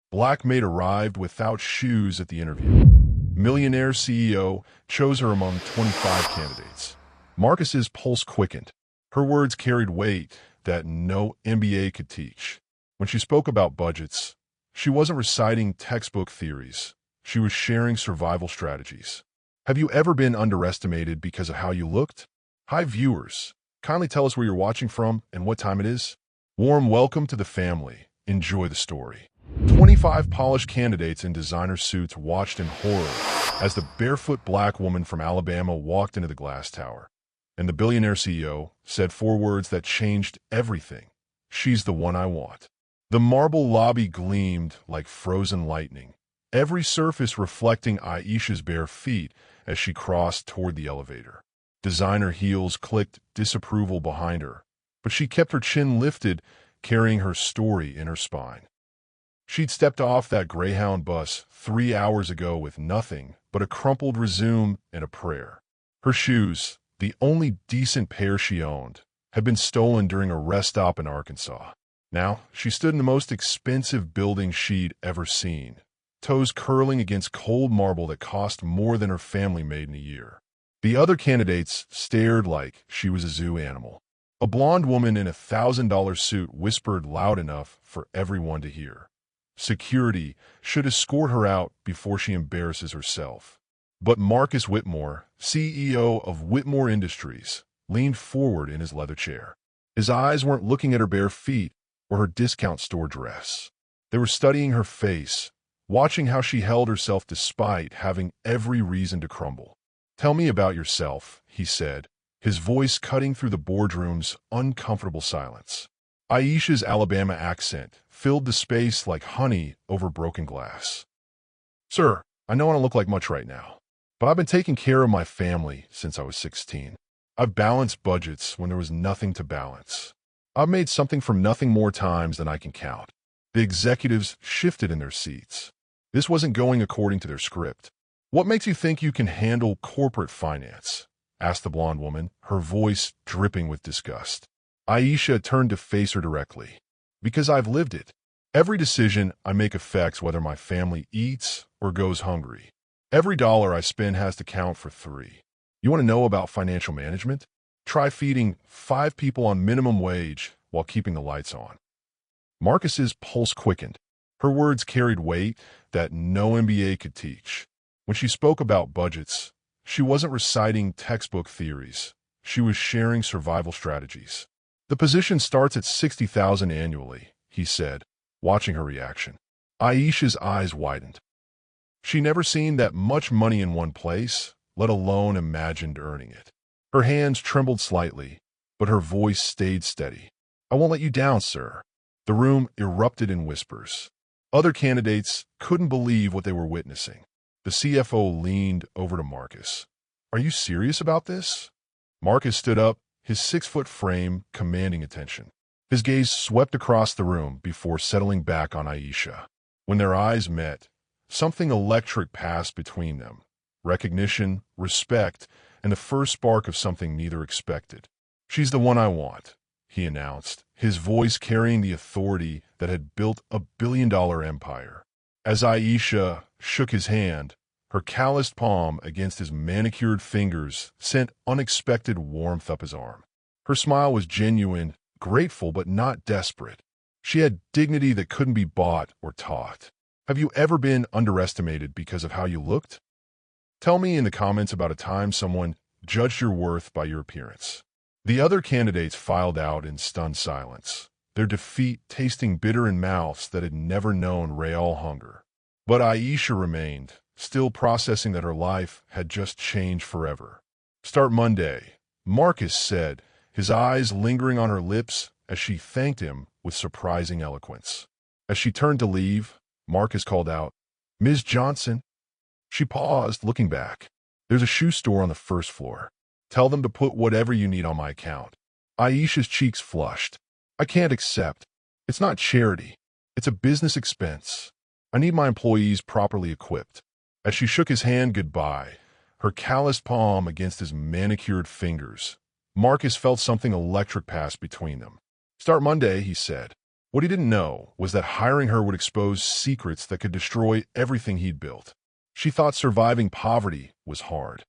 Black maid arrived without shoes at the interview. Millionaire CEO chose her among 25 candidates. Marcus's pulse quickened. Her words carried weight that no MBA could teach. When she spoke about budgets, she wasn't reciting textbook theories. She was sharing survival strategies. Have you ever been underestimated because of how you looked? Hi, viewers. Kindly tell us where you're watching from and what time it is. Warm welcome to the family. Enjoy the story. 25 polished candidates in designer suits watched in horror as the barefoot black woman from Alabama walked into the glass tower. And the billionaire CEO said 4 words that changed everything. She's the one I want. The marble lobby gleamed like frozen lightning, every surface reflecting Aisha's bare feet as she crossed toward the elevator. Designer heels clicked disapproval behind her, but she kept her chin lifted, carrying her story in her spine. She'd stepped off that Greyhound bus 3 hours ago with nothing but a crumpled resume and a prayer. Her shoes, the only decent pair she owned, had been stolen during a rest stop in Arkansas. Now, she stood in the most expensive building she'd ever seen, toes curling against cold marble that cost more than her family made in a year. The other candidates stared like she was a zoo animal. A blonde woman in a $1,000 suit whispered loud enough for everyone to hear. Security should escort her out before she embarrasses herself. But Marcus Whitmore, CEO of Whitmore Industries, leaned forward in his leather chair. His eyes weren't looking at her bare feet or her discount store dress. They were studying her face, watching how she held herself despite having every reason to crumble. "Tell me about yourself," he said, his voice cutting through the boardroom's uncomfortable silence. Aisha's Alabama accent filled the space like honey over broken glass. "Sir, I know I don't look like much right now, but I've been taking care of my family since I was 16. I've balanced budgets when there was nothing to balance. I've made something from nothing more times than I can count." The executives shifted in their seats. This wasn't going according to their script. "What makes you think you can handle corporate finance?" asked the blonde woman, her voice dripping with disgust. Aisha turned to face her directly. "Because I've lived it. Every decision I make affects whether my family eats or goes hungry. Every dollar I spend has to count for 3. You want to know about financial management? Try feeding 5 people on minimum wage while keeping the lights on." Marcus's pulse quickened. Her words carried weight that no MBA could teach. When she spoke about budgets, she wasn't reciting textbook theories. She was sharing survival strategies. "The position starts at $60,000 annually," he said, watching her reaction. Aisha's eyes widened. She'd never seen that much money in one place, let alone imagined earning it. Her hands trembled slightly, but her voice stayed steady. "I won't let you down, sir." The room erupted in whispers. Other candidates couldn't believe what they were witnessing. The CFO leaned over to Marcus. "Are you serious about this?" Marcus stood up, his 6-foot frame commanding attention. His gaze swept across the room before settling back on Aisha. When their eyes met, something electric passed between them. Recognition, respect, and the first spark of something neither expected. "She's the one I want," he announced, his voice carrying the authority that had built a billion-dollar empire. As Aisha shook his hand, her calloused palm against his manicured fingers sent unexpected warmth up his arm. Her smile was genuine, grateful but not desperate. She had dignity that couldn't be bought or taught. Have you ever been underestimated because of how you looked? Tell me in the comments about a time someone judged your worth by your appearance. The other candidates filed out in stunned silence, their defeat tasting bitter in mouths that had never known real hunger. But Aisha remained, still processing that her life had just changed forever. "Start Monday," Marcus said, his eyes lingering on her lips as she thanked him with surprising eloquence. As she turned to leave, Marcus called out, "Ms. Johnson." She paused, looking back. "There's a shoe store on the first floor. Tell them to put whatever you need on my account." Aisha's cheeks flushed. "I can't accept. It's not charity. It's a business expense. I need my employees properly equipped." As she shook his hand goodbye, her calloused palm against his manicured fingers, Marcus felt something electric pass between them. "Start Monday," he said, What he didn't know was that hiring her would expose secrets that could destroy everything he'd built. She thought surviving poverty was hard,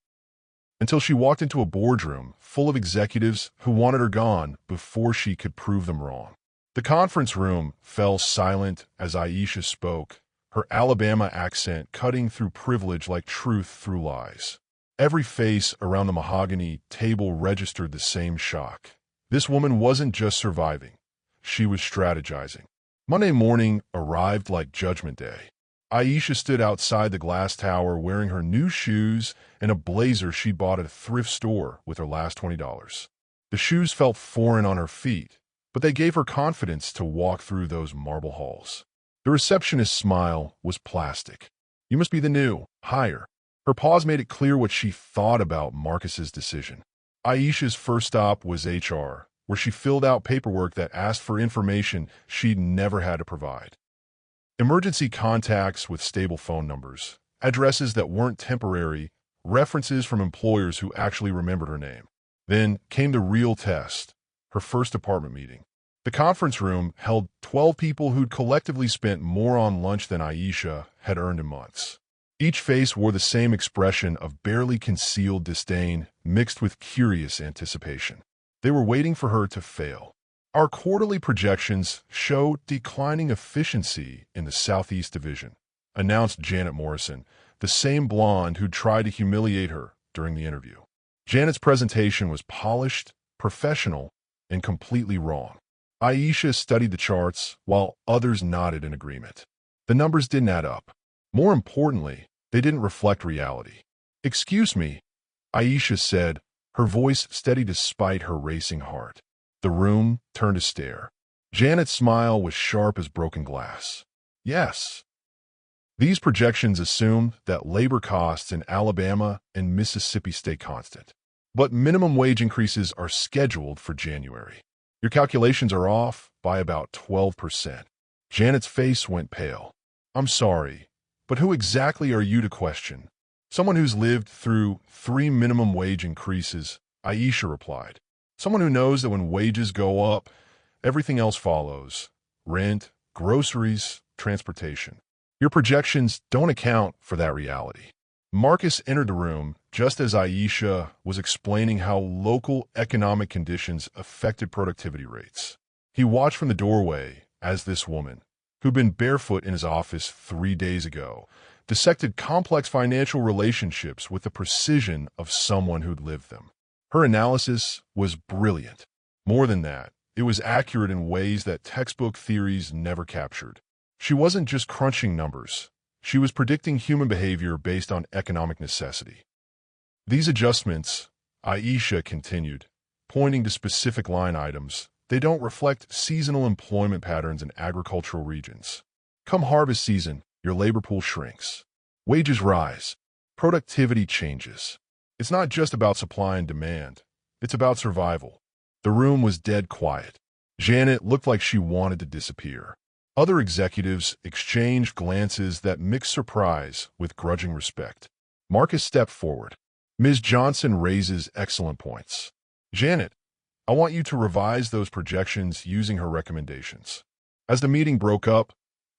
until she walked into a boardroom full of executives who wanted her gone before she could prove them wrong. The conference room fell silent as Aisha spoke, her Alabama accent cutting through privilege like truth through lies. Every face around the mahogany table registered the same shock. This woman wasn't just surviving. She was strategizing. Monday morning arrived like Judgment Day. Aisha stood outside the glass tower wearing her new shoes and a blazer she bought at a thrift store with her last $20. The shoes felt foreign on her feet, but they gave her confidence to walk through those marble halls. The receptionist's smile was plastic. "You must be the new hire." Her pause made it clear what she thought about Marcus's decision. Aisha's first stop was HR, where she filled out paperwork that asked for information she'd never had to provide. Emergency contacts with stable phone numbers, addresses that weren't temporary, references from employers who actually remembered her name. Then came the real test, her first department meeting. The conference room held 12 people who'd collectively spent more on lunch than Aisha had earned in months. Each face wore the same expression of barely concealed disdain mixed with curious anticipation. They were waiting for her to fail. Our quarterly projections show declining efficiency in the Southeast Division, announced Janet Morrison, the same blonde who'd tried to humiliate her during the interview. Janet's presentation was polished, professional, and completely wrong. Aisha studied the charts while others nodded in agreement. The numbers didn't add up. More importantly, they didn't reflect reality. "Excuse me," Aisha said, her voice steady despite her racing heart. The room turned to stare. Janet's smile was sharp as broken glass. "Yes." These projections assume that labor costs in Alabama and Mississippi stay constant. But minimum wage increases are scheduled for January. Your calculations are off by about 12%. Janet's face went pale. "I'm sorry, but who exactly are you to question?" "Someone who's lived through 3 minimum wage increases," Aisha replied. "Someone who knows that when wages go up, everything else follows. Rent, groceries, transportation. Your projections don't account for that reality." Marcus entered the room just as Aisha was explaining how local economic conditions affected productivity rates. He watched from the doorway as this woman, who'd been barefoot in his office 3 days ago, dissected complex financial relationships with the precision of someone who'd lived them. Her analysis was brilliant. More than that, it was accurate in ways that textbook theories never captured. She wasn't just crunching numbers. She was predicting human behavior based on economic necessity. "These adjustments," Aisha continued, pointing to specific line items, "they don't reflect seasonal employment patterns in agricultural regions. Come harvest season, your labor pool shrinks. Wages rise. Productivity changes. It's not just about supply and demand. It's about survival." The room was dead quiet. Janet looked like she wanted to disappear. Other executives exchanged glances that mixed surprise with grudging respect. Marcus stepped forward. "Ms. Johnson raises excellent points. Janet, I want you to revise those projections using her recommendations." As the meeting broke up,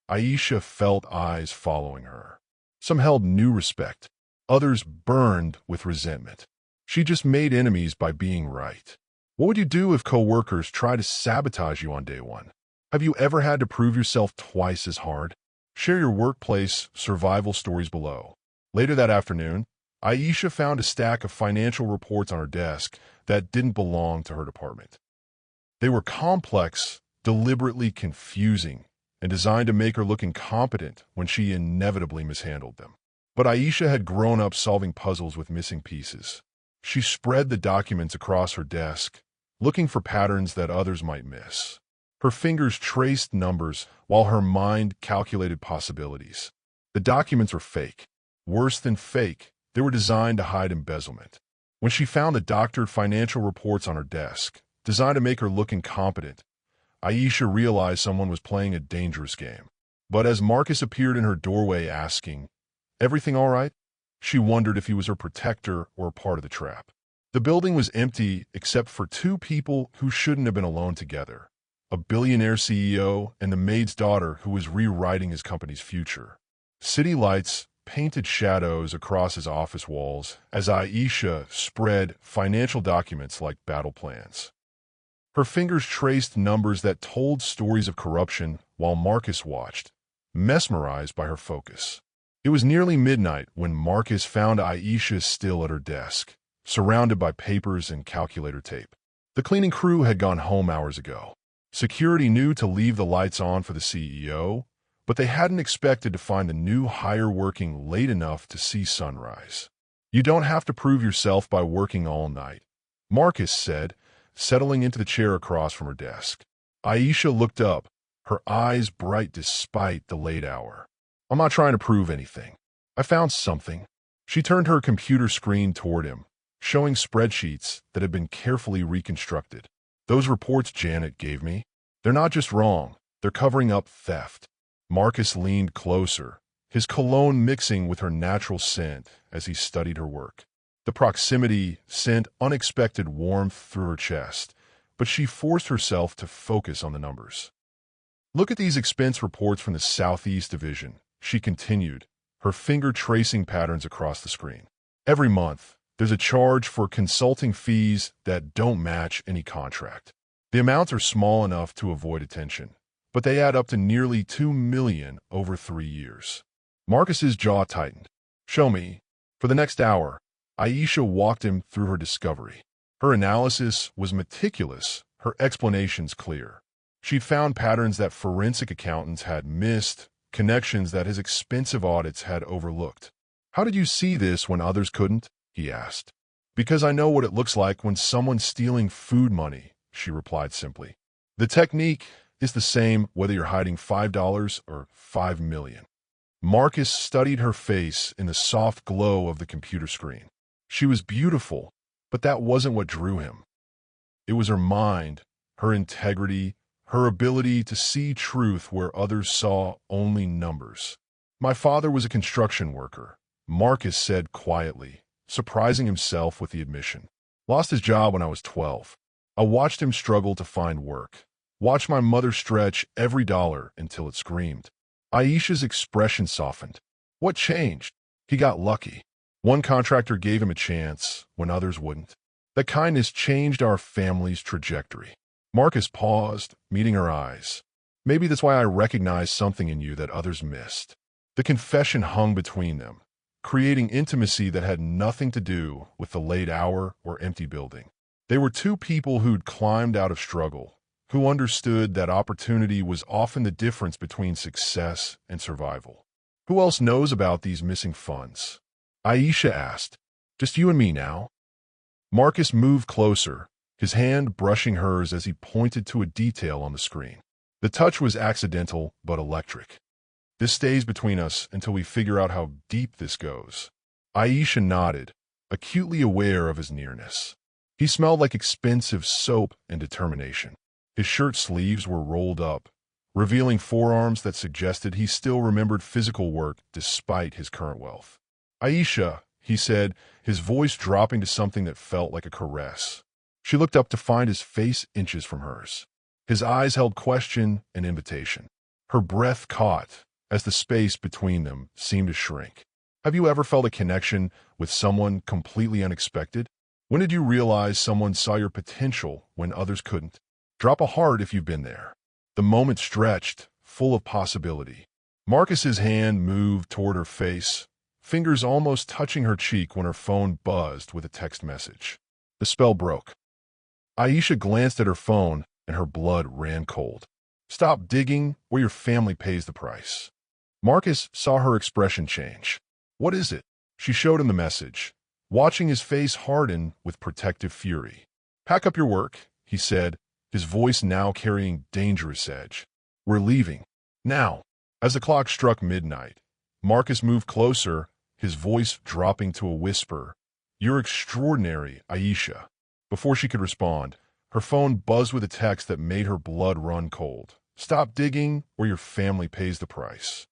Aisha felt eyes following her. Some held new respect. Others burned with resentment. She just made enemies by being right. What would you do if coworkers try to sabotage you on day one? Have you ever had to prove yourself twice as hard? Share your workplace survival stories below. Later that afternoon, Aisha found a stack of financial reports on her desk that didn't belong to her department. They were complex, deliberately confusing, and designed to make her look incompetent when she inevitably mishandled them. But Aisha had grown up solving puzzles with missing pieces. She spread the documents across her desk, looking for patterns that others might miss. Her fingers traced numbers while her mind calculated possibilities. The documents were fake. Worse than fake, they were designed to hide embezzlement. When she found the doctored financial reports on her desk, designed to make her look incompetent, Aisha realized someone was playing a dangerous game. But as Marcus appeared in her doorway asking, "Everything all right?" she wondered if he was her protector or a part of the trap. The building was empty except for 2 people who shouldn't have been alone together. a billionaire CEO, and the maid's daughter who was rewriting his company's future. City lights painted shadows across his office walls as Aisha spread financial documents like battle plans. Her fingers traced numbers that told stories of corruption while Marcus watched, mesmerized by her focus. It was nearly midnight when Marcus found Aisha still at her desk, surrounded by papers and calculator tape. The cleaning crew had gone home hours ago. Security knew to leave the lights on for the CEO, but they hadn't expected to find the new hire working late enough to see sunrise. "You don't have to prove yourself by working all night," Marcus said, settling into the chair across from her desk. Aisha looked up, her eyes bright despite the late hour. "I'm not trying to prove anything. I found something." She turned her computer screen toward him, showing spreadsheets that had been carefully reconstructed. "Those reports Janet gave me, they're not just wrong, they're covering up theft." Marcus leaned closer, his cologne mixing with her natural scent as he studied her work. The proximity sent unexpected warmth through her chest, but she forced herself to focus on the numbers. "Look at these expense reports from the Southeast Division," she continued, her finger tracing patterns across the screen. "Every month, there's a charge for consulting fees that don't match any contract. The amounts are small enough to avoid attention, but they add up to nearly $2 million over 3 years. Marcus's jaw tightened. "Show me." For the next hour, Aisha walked him through her discovery. Her analysis was meticulous, her explanations clear. She'd found patterns that forensic accountants had missed, connections that his expensive audits had overlooked. "How did you see this when others couldn't?" he asked. "Because I know what it looks like when someone's stealing food money," she replied simply. "The technique is the same whether you're hiding $5 or $5 million. Marcus studied her face in the soft glow of the computer screen. She was beautiful, but that wasn't what drew him. It was her mind, her integrity, her ability to see truth where others saw only numbers. "My father was a construction worker," Marcus said quietly, surprising himself with the admission. "Lost his job when I was 12. I watched him struggle to find work. Watched my mother stretch every dollar until it screamed." Aisha's expression softened. "What changed?" "He got lucky. One contractor gave him a chance when others wouldn't. That kindness changed our family's trajectory." Marcus paused, meeting her eyes. "Maybe that's why I recognized something in you that others missed." The confession hung between them, creating intimacy that had nothing to do with the late hour or empty building. They were two people who'd climbed out of struggle, who understood that opportunity was often the difference between success and survival. "Who else knows about these missing funds?" Aisha asked. "Just you and me now." Marcus moved closer, his hand brushing hers as he pointed to a detail on the screen. The touch was accidental but electric. "This stays between us until we figure out how deep this goes." Aisha nodded, acutely aware of his nearness. He smelled like expensive soap and determination. His shirt sleeves were rolled up, revealing forearms that suggested he still remembered physical work despite his current wealth. "Aisha," he said, his voice dropping to something that felt like a caress. She looked up to find his face inches from hers. His eyes held question and invitation. Her breath caught as the space between them seemed to shrink. "Have you ever felt a connection with someone completely unexpected? When did you realize someone saw your potential when others couldn't? Drop a heart if you've been there." The moment stretched, full of possibility. Marcus's hand moved toward her face, fingers almost touching her cheek when her phone buzzed with a text message. The spell broke. Aisha glanced at her phone and her blood ran cold. "Stop digging or your family pays the price." Marcus saw her expression change. "What is it?" She showed him the message, watching his face harden with protective fury. "Pack up your work," he said, his voice now carrying dangerous edge. "We're leaving. Now." As the clock struck midnight, Marcus moved closer, his voice dropping to a whisper. "You're extraordinary, Aisha." Before she could respond, her phone buzzed with a text that made her blood run cold. "Stop digging or your family pays the price."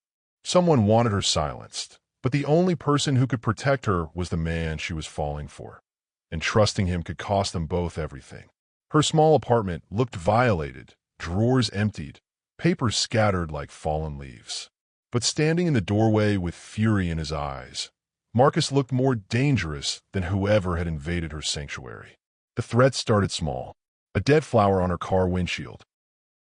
Someone wanted her silenced, but the only person who could protect her was the man she was falling for. And trusting him could cost them both everything. Her small apartment looked violated, drawers emptied, papers scattered like fallen leaves. But standing in the doorway with fury in his eyes, Marcus looked more dangerous than whoever had invaded her sanctuary. The threats started small. A dead flower on her car windshield.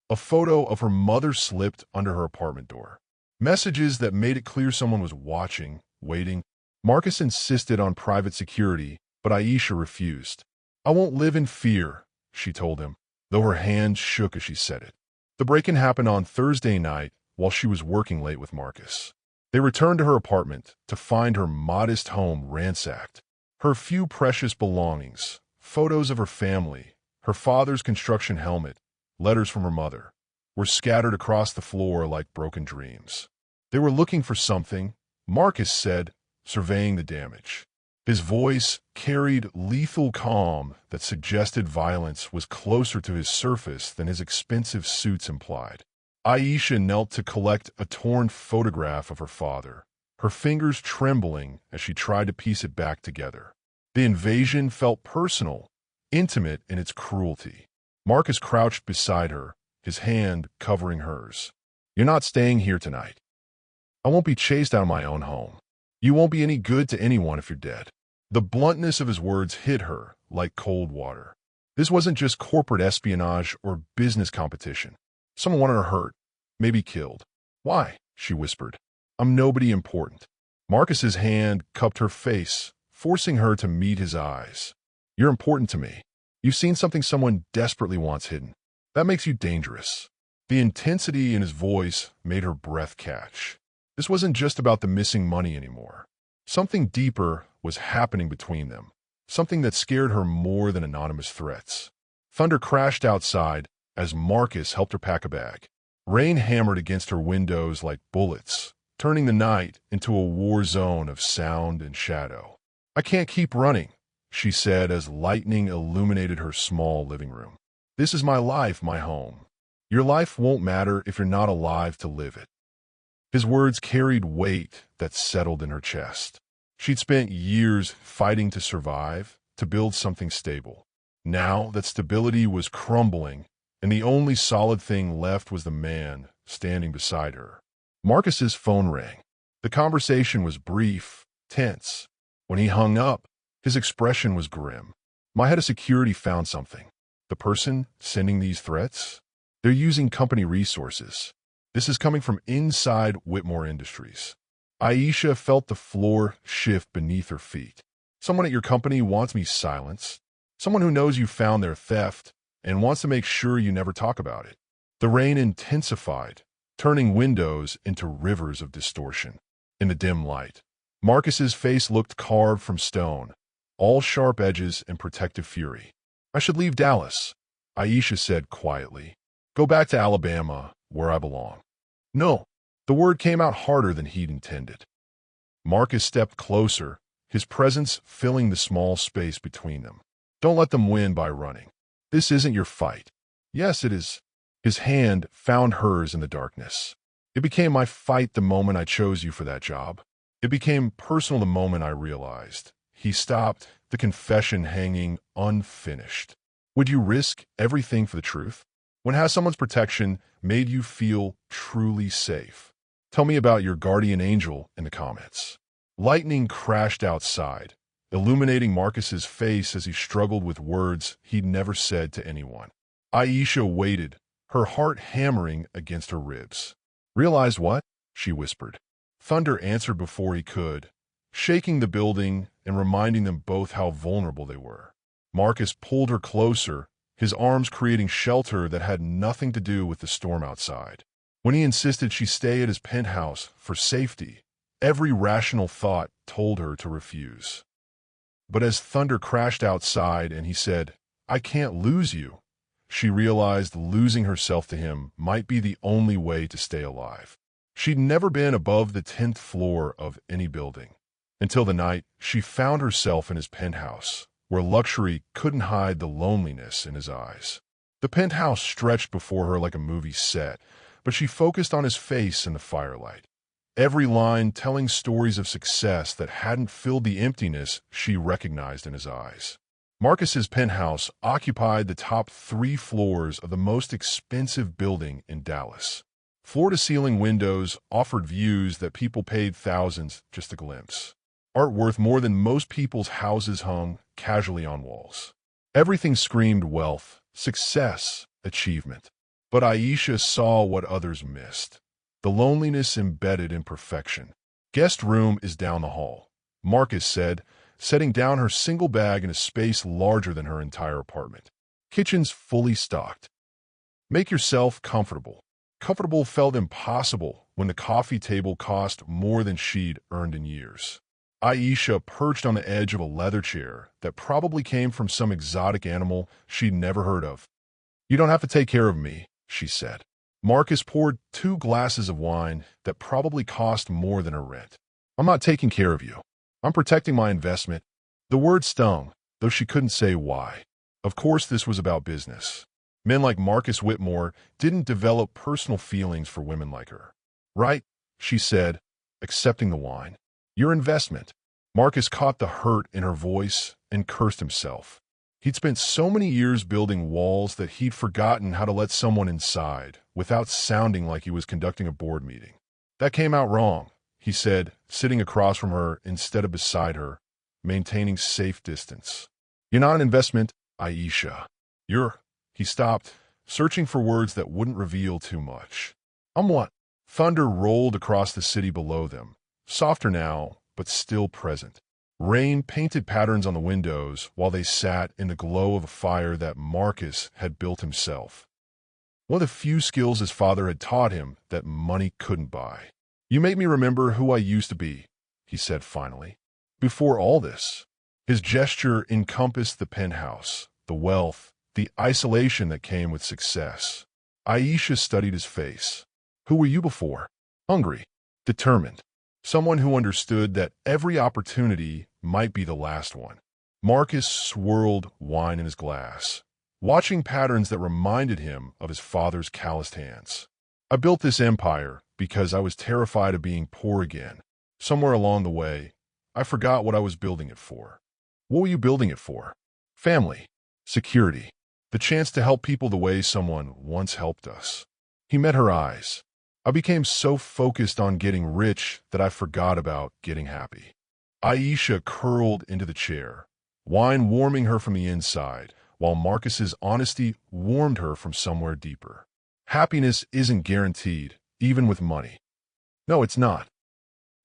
A photo of her mother slipped under her apartment door. Messages that made it clear someone was watching, waiting. Marcus insisted on private security, but Aisha refused. "I won't live in fear," she told him, though her hand shook as she said it. The break-in happened on Thursday night while she was working late with Marcus. They returned to her apartment to find her modest home ransacked. Her few precious belongings, photos of her family, her father's construction helmet, letters from her mother, were scattered across the floor like broken dreams. They were looking for something, Marcus said, surveying the damage. His voice carried lethal calm that suggested violence was closer to his surface than his expensive suits implied. Aisha knelt to collect a torn photograph of her father, her fingers trembling as she tried to piece it back together. The invasion felt personal, intimate in its cruelty. Marcus crouched beside her, his hand covering hers. "You're not staying here tonight. I won't be chased out of my own home. You won't be any good to anyone if you're dead." The bluntness of his words hit her like cold water. This wasn't just corporate espionage or business competition. Someone wanted her hurt, maybe killed. "Why?" she whispered. "I'm nobody important." Marcus's hand cupped her face, forcing her to meet his eyes. "You're important to me. You've seen something someone desperately wants hidden. That makes you dangerous." The intensity in his voice made her breath catch. This wasn't just about the missing money anymore. Something deeper was happening between them, something that scared her more than anonymous threats. Thunder crashed outside as Marcus helped her pack a bag. Rain hammered against her windows like bullets, turning the night into a war zone of sound and shadow. "I can't keep running," she said as lightning illuminated her small living room. "This is my life, my home. Your life won't matter if you're not alive to live it." His words carried weight that settled in her chest. She'd spent years fighting to survive, to build something stable. Now that stability was crumbling, and the only solid thing left was the man standing beside her. Marcus's phone rang. The conversation was brief, tense. When he hung up, his expression was grim. "My head of security found something. The person sending these threats? They're using company resources. This is coming from inside Whitmore Industries." Aisha felt the floor shift beneath her feet. "Someone at your company wants me silenced. Someone who knows you found their theft and wants to make sure you never talk about it." The rain intensified, turning windows into rivers of distortion. In the dim light, Marcus's face looked carved from stone, all sharp edges and protective fury. "I should leave Dallas," Aisha said quietly. "Go back to Alabama, where I belong." "No." The word came out harder than he'd intended. Marcus stepped closer, his presence filling the small space between them. "Don't let them win by running. This isn't your fight." "Yes, it is." His hand found hers in the darkness. "It became my fight the moment I chose you for that job. It became personal the moment I realized." He stopped, the confession hanging unfinished. "Would you risk everything for the truth? When has someone's protection made you feel truly safe? Tell me about your guardian angel in the comments." Lightning crashed outside, illuminating Marcus's face as he struggled with words he'd never said to anyone. Aisha waited, her heart hammering against her ribs. "Realize what?" she whispered. Thunder answered before he could, shaking the building and reminding them both how vulnerable they were. Marcus pulled her closer, his arms creating shelter that had nothing to do with the storm outside. When he insisted she stay at his penthouse for safety, every rational thought told her to refuse. But as thunder crashed outside and he said, "I can't lose you," she realized losing herself to him might be the only way to stay alive. She'd never been above the 10th floor of any building, until the night she found herself in his penthouse, where luxury couldn't hide the loneliness in his eyes. The penthouse stretched before her like a movie set, but she focused on his face in the firelight, every line telling stories of success that hadn't filled the emptiness she recognized in his eyes. Marcus's penthouse occupied the top 3 floors of the most expensive building in Dallas. Floor-to-ceiling windows offered views that people paid thousands just to glimpse. Art worth more than most people's houses hung casually on walls. Everything screamed wealth, success, achievement. But Aisha saw what others missed: the loneliness embedded in perfection. "Guest room is down the hall," Marcus said, setting down her single bag in a space larger than her entire apartment. "Kitchen's fully stocked. Make yourself comfortable." Comfortable felt impossible when the coffee table cost more than she'd earned in years. Aisha perched on the edge of a leather chair that probably came from some exotic animal she'd never heard of. "You don't have to take care of me," she said. Marcus poured 2 glasses of wine that probably cost more than her rent. "I'm not taking care of you. I'm protecting my investment." The word stung, though she couldn't say why. Of course this was about business. Men like Marcus Whitmore didn't develop personal feelings for women like her. "Right," she said, accepting the wine. "Your investment." Marcus caught the hurt in her voice and cursed himself. He'd spent so many years building walls that he'd forgotten how to let someone inside without sounding like he was conducting a board meeting. "That came out wrong," he said, sitting across from her instead of beside her, maintaining safe distance. "You're not an investment, Aisha. You're—" He stopped, searching for words that wouldn't reveal too much. "I'm what?" Thunder rolled across the city below them, softer now, but still present. Rain painted patterns on the windows while they sat in the glow of a fire that Marcus had built himself. One of the few skills his father had taught him that money couldn't buy. "You make me remember who I used to be," he said finally. "Before all this." His gesture encompassed the penthouse, the wealth, the isolation that came with success. Aisha studied his face. "Who were you before?" "Hungry. Determined. Someone who understood that every opportunity might be the last one." Marcus swirled wine in his glass, watching patterns that reminded him of his father's calloused hands. "I built this empire because I was terrified of being poor again. Somewhere along the way, I forgot what I was building it for." "What were you building it for?" "Family. Security. The chance to help people the way someone once helped us." He met her eyes. "I became so focused on getting rich that I forgot about getting happy." Aisha curled into the chair, wine warming her from the inside, while Marcus's honesty warmed her from somewhere deeper. "Happiness isn't guaranteed, even with money." "No, it's not.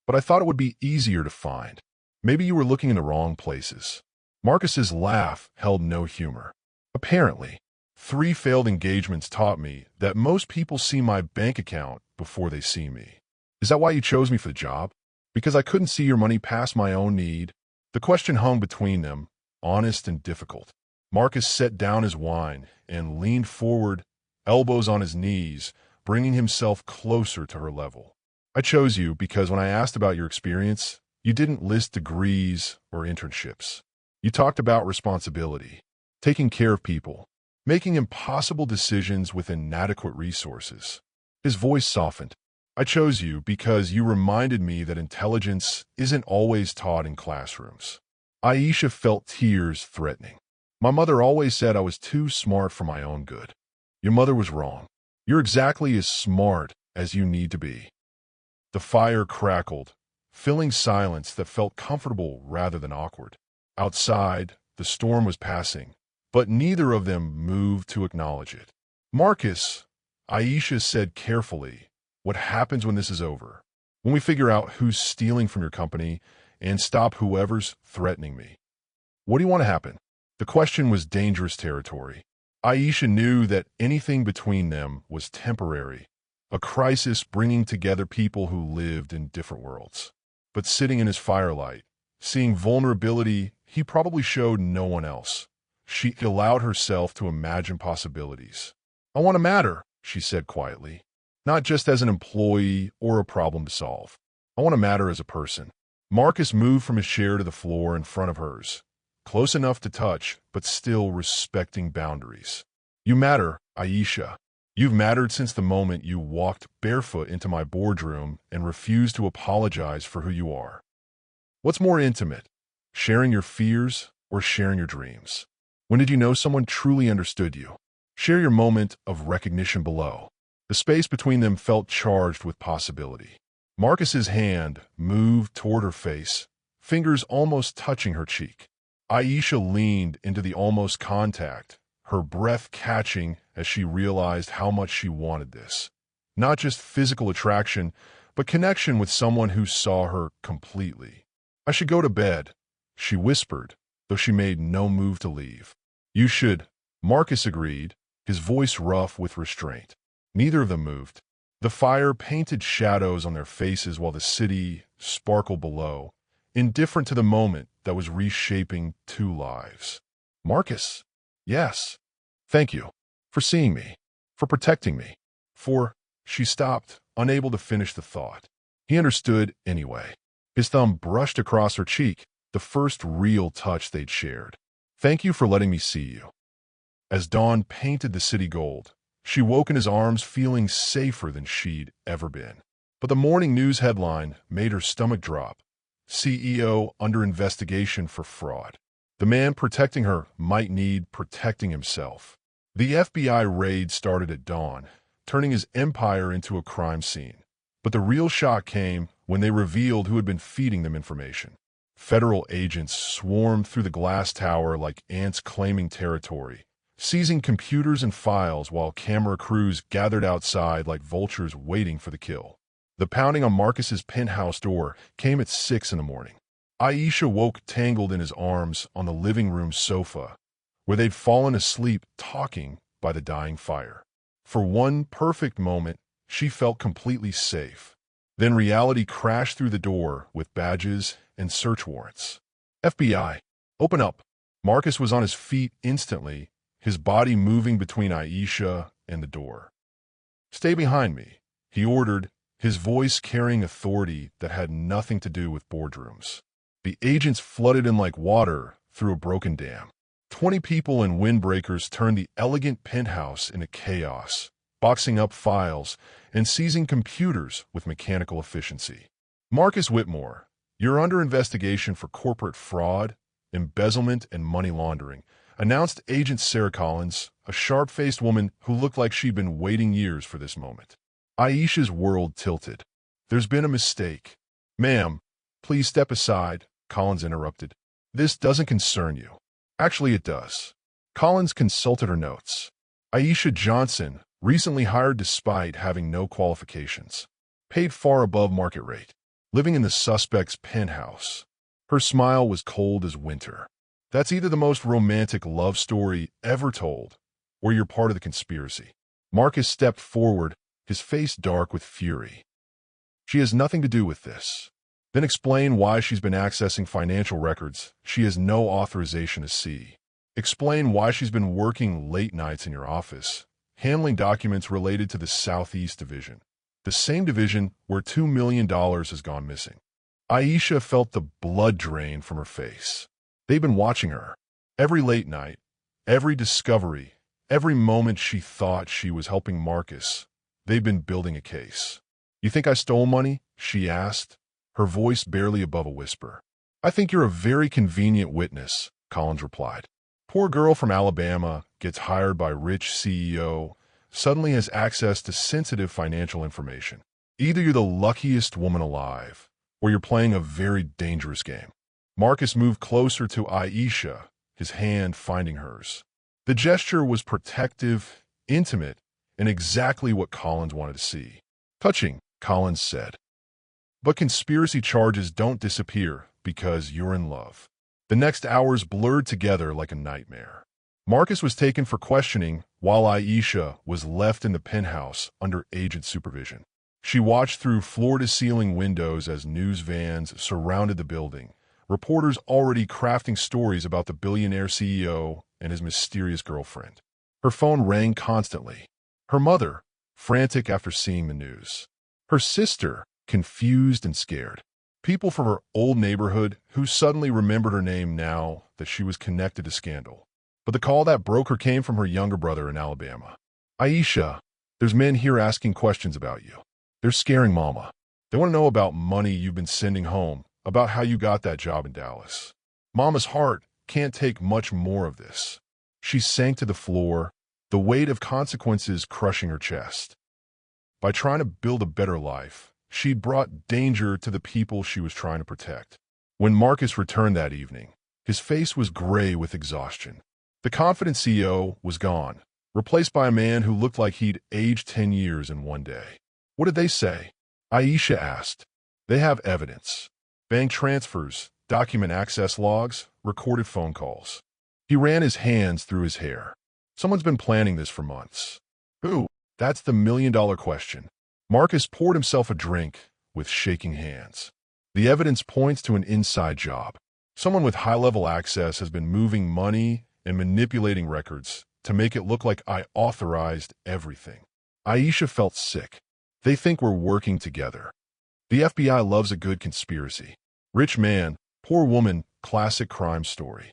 But I thought it would be easier to find. Maybe you were looking in the wrong places." Marcus's laugh held no humor. "Apparently, 3 failed engagements taught me that most people see my bank account before they see me." "Is that why you chose me for the job?" "Because I couldn't see your money past my own need." The question hung between them, honest and difficult. Marcus set down his wine and leaned forward, elbows on his knees, bringing himself closer to her level. "I chose you because when I asked about your experience, you didn't list degrees or internships. You talked about responsibility, taking care of people, making impossible decisions with inadequate resources." His voice softened. "I chose you because you reminded me that intelligence isn't always taught in classrooms." Aisha felt tears threatening. "My mother always said I was too smart for my own good." "Your mother was wrong. You're exactly as smart as you need to be." The fire crackled, filling silence that felt comfortable rather than awkward. Outside, the storm was passing, but neither of them moved to acknowledge it. "Marcus," Aisha said carefully, "what happens when this is over? When we figure out who's stealing from your company and stop whoever's threatening me? What do you want to happen?" The question was dangerous territory. Aisha knew that anything between them was temporary, a crisis bringing together people who lived in different worlds. But sitting in his firelight, seeing vulnerability he probably showed no one else, she allowed herself to imagine possibilities. "I want to matter," she said quietly. "Not just as an employee or a problem to solve. I want to matter as a person." Marcus moved from his chair to the floor in front of hers, close enough to touch, but still respecting boundaries. "You matter, Aisha. You've mattered since the moment you walked barefoot into my boardroom and refused to apologize for who you are. What's more intimate? Sharing your fears or sharing your dreams? When did you know someone truly understood you? Share your moment of recognition below. The space between them felt charged with possibility. Marcus's hand moved toward her face, fingers almost touching her cheek. Aisha leaned into the almost contact, her breath catching as she realized how much she wanted this. Not just physical attraction, but connection with someone who saw her completely. "I should go to bed," she whispered, though she made no move to leave. "You should," Marcus agreed, his voice rough with restraint. Neither of them moved. The fire painted shadows on their faces while the city sparkled below, indifferent to the moment that was reshaping two lives. "Marcus." "Yes. Thank you. For seeing me. For protecting me. For—" She stopped, unable to finish the thought. He understood anyway. His thumb brushed across her cheek, the first real touch they'd shared. "Thank you for letting me see you." As dawn painted the city gold, she woke in his arms feeling safer than she'd ever been. But the morning news headline made her stomach drop. CEO under investigation for fraud. The man protecting her might need protecting himself. The FBI raid started at dawn, turning his empire into a crime scene. But the real shock came when they revealed who had been feeding them information. Federal agents swarmed through the glass tower like ants claiming territory, seizing computers and files while camera crews gathered outside like vultures waiting for the kill. The pounding on Marcus's penthouse door came at 6 in the morning. Aisha woke tangled in his arms on the living room sofa, where they'd fallen asleep talking by the dying fire. For one perfect moment, she felt completely safe. Then reality crashed through the door with badges and search warrants. "FBI, open up." Marcus was on his feet instantly, his body moving between Aisha and the door. "Stay behind me," he ordered, his voice carrying authority that had nothing to do with boardrooms. The agents flooded in like water through a broken dam. 20 people and windbreakers turned the elegant penthouse into chaos, boxing up files and seizing computers with mechanical efficiency. "Marcus Whitmore, you're under investigation for corporate fraud, embezzlement, and money laundering," announced Agent Sarah Collins, a sharp-faced woman who looked like she'd been waiting years for this moment. Aisha's world tilted. "There's been a mistake." "Ma'am, please step aside," Collins interrupted. "This doesn't concern you." "Actually, it does." Collins consulted her notes. Aisha Johnson, recently hired despite having no qualifications. Paid far above market rate. Living in the suspect's penthouse. Her smile was cold as winter. "That's either the most romantic love story ever told, or you're part of the conspiracy." Marcus stepped forward, his face dark with fury. "She has nothing to do with this." "Then explain why she's been accessing financial records she has no authorization to see. Explain why she's been working late nights in your office, handling documents related to the Southeast Division, the same division where $2 million has gone missing." Aisha felt the blood drain from her face. They'd been watching her. Every late night, every discovery, every moment she thought she was helping Marcus, they'd been building a case. "You think I stole money?" she asked, her voice barely above a whisper. "I think you're a very convenient witness," Collins replied. "Poor girl from Alabama gets hired by rich CEO, suddenly has access to sensitive financial information. Either you're the luckiest woman alive, or you're playing a very dangerous game." Marcus moved closer to Aisha, his hand finding hers. The gesture was protective, intimate, and exactly what Collins wanted to see. "Touching," Collins said. "But conspiracy charges don't disappear because you're in love." The next hours blurred together like a nightmare. Marcus was taken for questioning while Aisha was left in the penthouse under agent supervision. She watched through floor-to-ceiling windows as news vans surrounded the building, reporters already crafting stories about the billionaire CEO and his mysterious girlfriend. Her phone rang constantly. Her mother, frantic after seeing the news. Her sister, confused and scared. People from her old neighborhood who suddenly remembered her name now that she was connected to scandal. But the call that broke her came from her younger brother in Alabama. "Aisha, there's men here asking questions about you. They're scaring Mama. They want to know about money you've been sending home, about how you got that job in Dallas. Mama's heart can't take much more of this. She sank to the floor, the weight of consequences crushing her chest. By trying to build a better life, she'd brought danger to the people she was trying to protect. When Marcus returned that evening, his face was gray with exhaustion. The confident CEO was gone, replaced by a man who looked like he'd aged 10 years in one day. What did they say? Aisha asked. They have evidence. Bank transfers, document access logs, recorded phone calls. He ran his hands through his hair. Someone's been planning this for months. Who? That's the million-dollar question. Marcus poured himself a drink with shaking hands. The evidence points to an inside job. Someone with high-level access has been moving money and manipulating records to make it look like I authorized everything. Aisha felt sick. They think we're working together. The FBI loves a good conspiracy. Rich man, poor woman, classic crime story.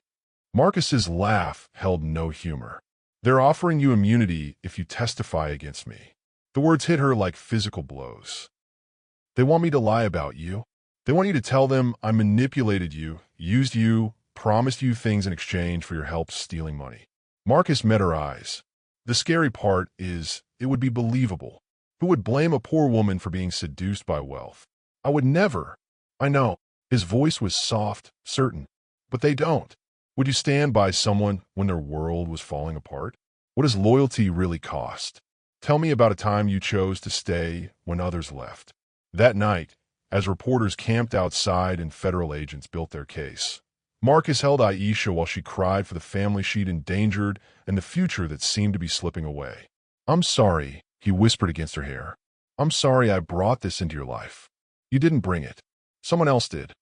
Marcus's laugh held no humor. They're offering you immunity if you testify against me. The words hit her like physical blows. They want me to lie about you. They want you to tell them I manipulated you, used you, promised you things in exchange for your help stealing money. Marcus met her eyes. The scary part is, it would be believable. Who would blame a poor woman for being seduced by wealth? I would never. I know. His voice was soft, certain. But they don't. Would you stand by someone when their world was falling apart? What does loyalty really cost? Tell me about a time you chose to stay when others left. That night, as reporters camped outside and federal agents built their case, Marcus held Aisha while she cried for the family she'd endangered and the future that seemed to be slipping away. I'm sorry, he whispered against her hair. I'm sorry I brought this into your life. You didn't bring it. Someone else did.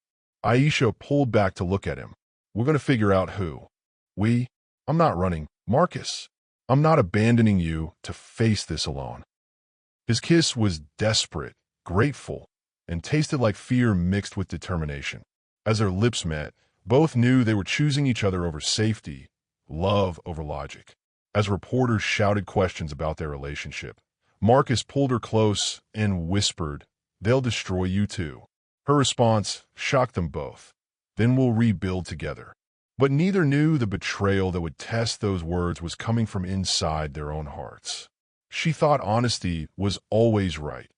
Aisha pulled back to look at him. We're going to figure out who. We? I'm not running. Marcus, I'm not abandoning you to face this alone. His kiss was desperate, grateful, and tasted like fear mixed with determination. As their lips met, both knew they were choosing each other over safety, love over logic. As reporters shouted questions about their relationship, Marcus pulled her close and whispered, "They'll destroy you too." Her response shocked them both. "Then we'll rebuild together." But neither knew the betrayal that would test those words was coming from inside their own hearts. She thought honesty was always right,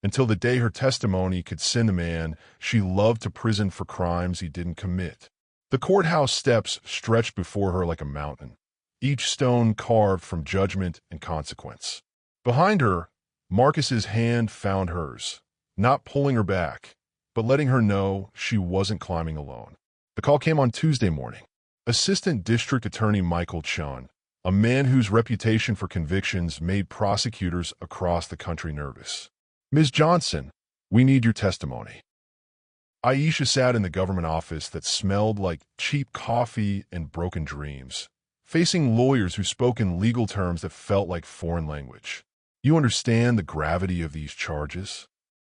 until the day her testimony could send a man she loved to prison for crimes he didn't commit. The courthouse steps stretched before her like a mountain, each stone carved from judgment and consequence. Behind her, Marcus's hand found hers, not pulling her back, but letting her know she wasn't climbing alone. The call came on Tuesday morning. Assistant District Attorney Michael Chun, a man whose reputation for convictions made prosecutors across the country nervous. "Ms. Johnson, we need your testimony." Aisha sat in the government office that smelled like cheap coffee and broken dreams, facing lawyers who spoke in legal terms that felt like foreign language. "You understand the gravity of these charges?"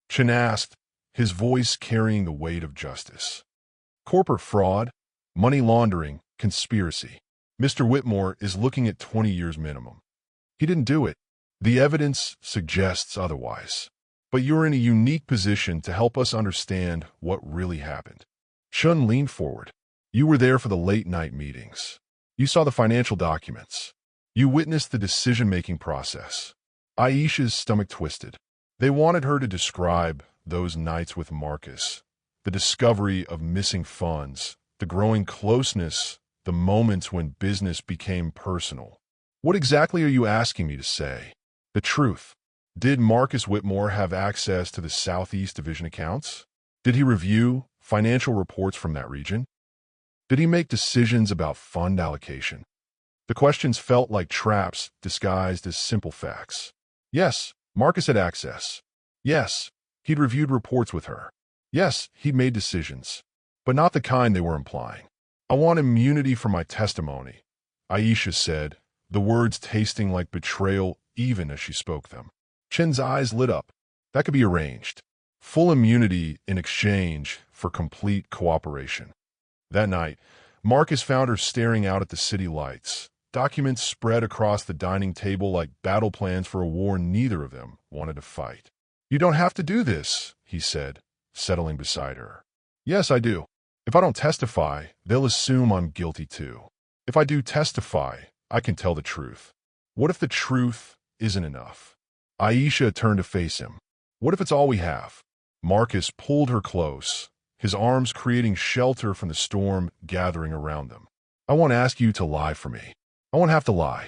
Chun asked, his voice carrying the weight of justice. "Corporate fraud, money laundering, conspiracy. Mr. Whitmore is looking at 20 years minimum. He didn't do it. The evidence suggests otherwise. But you're in a unique position to help us understand what really happened." Chun leaned forward. "You were there for the late-night meetings. You saw the financial documents. You witnessed the decision-making process." Aisha's stomach twisted. They wanted her to describe those nights with Marcus, the discovery of missing funds, the growing closeness, the moments when business became personal. "What exactly are you asking me to say?" "The truth. Did Marcus Whitmore have access to the Southeast Division accounts? Did he review financial reports from that region? Did he make decisions about fund allocation?" The questions felt like traps disguised as simple facts. Yes, Marcus had access. Yes, he'd reviewed reports with her. Yes, he'd made decisions, but not the kind they were implying. "I want immunity for my testimony," Aisha said, the words tasting like betrayal even as she spoke them. Chen's eyes lit up. That could be arranged. Full immunity in exchange for complete cooperation. That night, Marcus found her staring out at the city lights, documents spread across the dining table like battle plans for a war neither of them wanted to fight. "You don't have to do this," he said, settling beside her. "Yes, I do. If I don't testify, they'll assume I'm guilty too. If I do testify, I can tell the truth. What if the truth isn't enough? Aisha turned to face him. What if it's all we have? Marcus pulled her close, his arms creating shelter from the storm gathering around them. I won't ask you to lie for me. I won't have to lie.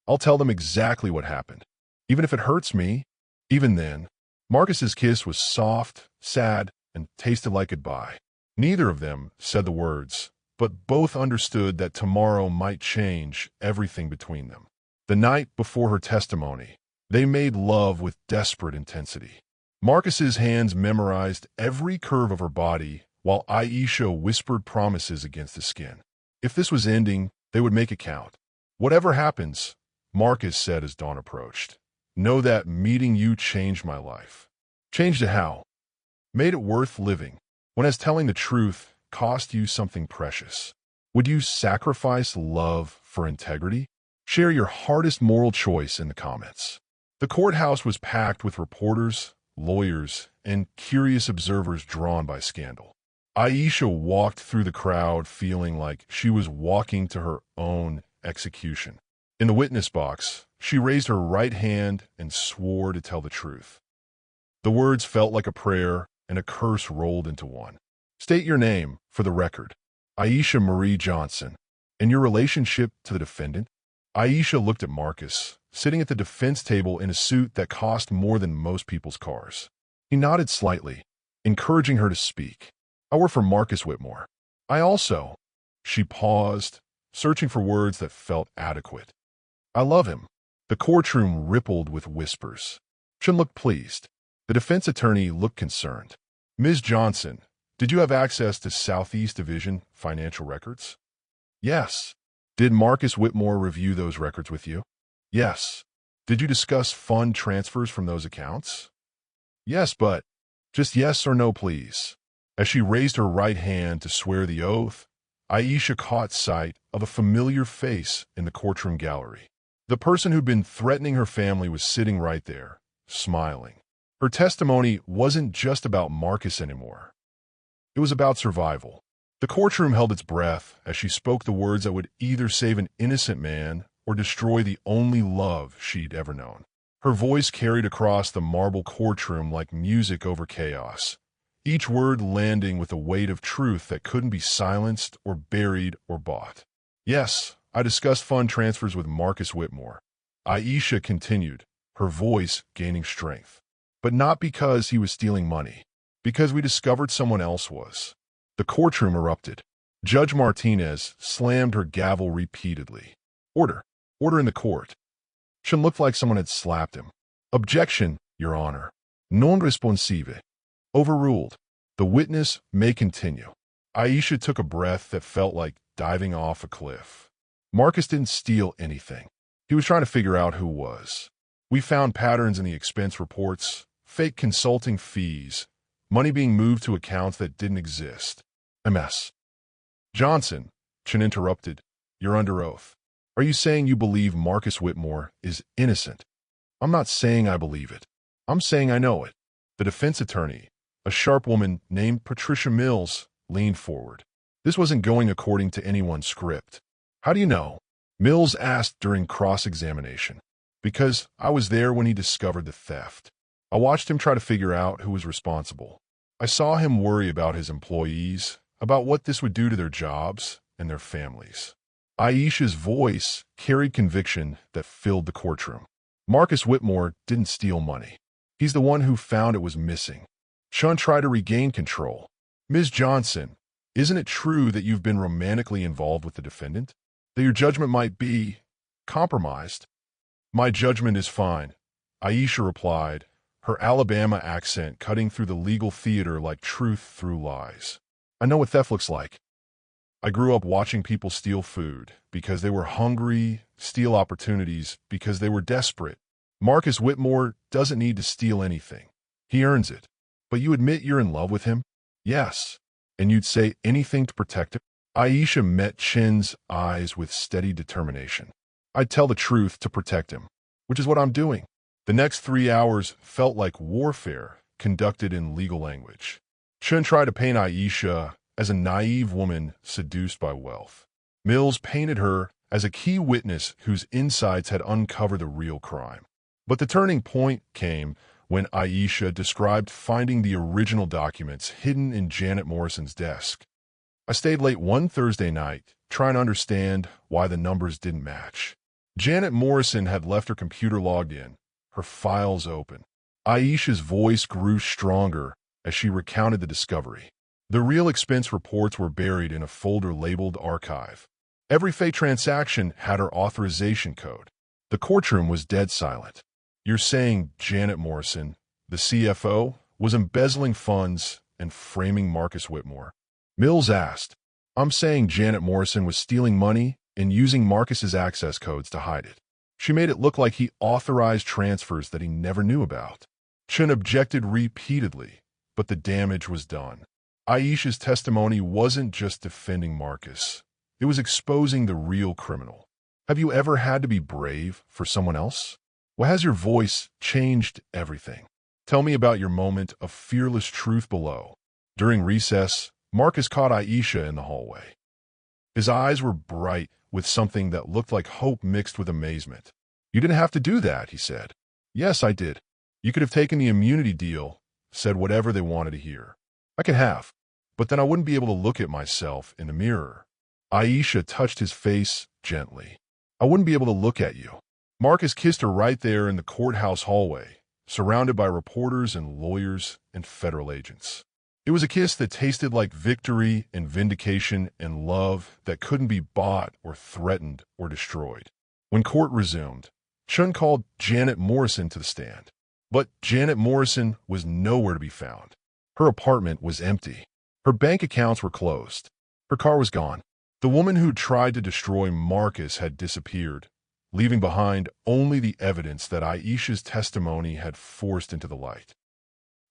I'll tell them exactly what happened. Even if it hurts me, even then. Marcus's kiss was soft, sad, and tasted like goodbye. Neither of them said the words, but both understood that tomorrow might change everything between them. The night before her testimony, they made love with desperate intensity. Marcus's hands memorized every curve of her body, while Aisha whispered promises against the skin. If this was ending, they would make it count. Whatever happens, Marcus said as dawn approached, know that meeting you changed my life. Changed it how? Made it worth living. When as telling the truth cost you something precious. Would you sacrifice love for integrity? Share your hardest moral choice in the comments. The courthouse was packed with reporters, lawyers, and curious observers drawn by scandal. Aisha walked through the crowd feeling like she was walking to her own execution. In the witness box, she raised her right hand and swore to tell the truth. The words felt like a prayer, and a curse rolled into one. State your name, for the record. Aisha Marie Johnson. And your relationship to the defendant? Aisha looked at Marcus, sitting at the defense table in a suit that cost more than most people's cars. He nodded slightly, encouraging her to speak. I work for Marcus Whitmore. I also. She paused, searching for words that felt adequate. I love him. The courtroom rippled with whispers. Chen looked pleased. The defense attorney looked concerned. Ms. Johnson, did you have access to Southeast Division financial records? Yes. Did Marcus Whitmore review those records with you? Yes. Did you discuss fund transfers from those accounts? Yes, but just yes or no, please. As she raised her right hand to swear the oath, Aisha caught sight of a familiar face in the courtroom gallery. The person who'd been threatening her family was sitting right there, smiling. Her testimony wasn't just about Marcus anymore. It was about survival. The courtroom held its breath as she spoke the words that would either save an innocent man or destroy the only love she'd ever known. Her voice carried across the marble courtroom like music over chaos, each word landing with a weight of truth that couldn't be silenced or buried or bought. Yes, I discussed fund transfers with Marcus Whitmore. Aisha continued, her voice gaining strength. But not because he was stealing money, because we discovered someone else was. The courtroom erupted. Judge Martinez slammed her gavel repeatedly. Order. Order in the court. Chen looked like someone had slapped him. Objection, Your Honor. Non responsive. Overruled. The witness may continue. Aisha took a breath that felt like diving off a cliff. Marcus didn't steal anything. He was trying to figure out who was. We found patterns in the expense reports, fake consulting fees, money being moved to accounts that didn't exist. MS. Johnson, Chen interrupted, you're under oath. Are you saying you believe Marcus Whitmore is innocent? I'm not saying I believe it. I'm saying I know it. The defense attorney, a sharp woman named Patricia Mills, leaned forward. This wasn't going according to anyone's script. How do you know? Mills asked during cross-examination. Because I was there when he discovered the theft. I watched him try to figure out who was responsible. I saw him worry about his employees, about what this would do to their jobs and their families. Aisha's voice carried conviction that filled the courtroom. Marcus Whitmore didn't steal money. He's the one who found it was missing. Chun tried to regain control. Ms. Johnson, isn't it true that you've been romantically involved with the defendant? That your judgment might be compromised? My judgment is fine, Aisha replied, her Alabama accent cutting through the legal theater like truth through lies. I know what theft looks like. I grew up watching people steal food because they were hungry, steal opportunities because they were desperate. Marcus Whitmore doesn't need to steal anything. He earns it. But you admit you're in love with him? Yes. And you'd say anything to protect him? Aisha met Chen's eyes with steady determination. I'd tell the truth to protect him, which is what I'm doing. The next 3 hours felt like warfare conducted in legal language. Chen tried to paint Aisha as a naive woman seduced by wealth. Mills painted her as a key witness whose insights had uncovered the real crime. But the turning point came when Aisha described finding the original documents hidden in Janet Morrison's desk. I stayed late one Thursday night, trying to understand why the numbers didn't match. Janet Morrison had left her computer logged in, her files open. Aisha's voice grew stronger as she recounted the discovery. The real expense reports were buried in a folder labeled Archive. Every fake transaction had her authorization code. The courtroom was dead silent. You're saying Janet Morrison, the CFO, was embezzling funds and framing Marcus Whitmore? Mills asked. I'm saying Janet Morrison was stealing money and using Marcus's access codes to hide it. She made it look like he authorized transfers that he never knew about. Chun objected repeatedly, but the damage was done. Aisha's testimony wasn't just defending Marcus. It was exposing the real criminal. Have you ever had to be brave for someone else? Well, has your voice changed everything? Tell me about your moment of fearless truth below. During recess, Marcus caught Aisha in the hallway. His eyes were bright with something that looked like hope mixed with amazement. You didn't have to do that, he said. Yes, I did. You could have taken the immunity deal, said whatever they wanted to hear. I could have, but then I wouldn't be able to look at myself in the mirror. Aisha touched his face gently. I wouldn't be able to look at you. Marcus kissed her right there in the courthouse hallway, surrounded by reporters and lawyers and federal agents. It was a kiss that tasted like victory and vindication and love that couldn't be bought or threatened or destroyed. When court resumed, Chun called Janet Morrison to the stand. But Janet Morrison was nowhere to be found. Her apartment was empty. Her bank accounts were closed. Her car was gone. The woman who tried to destroy Marcus had disappeared, leaving behind only the evidence that Aisha's testimony had forced into the light.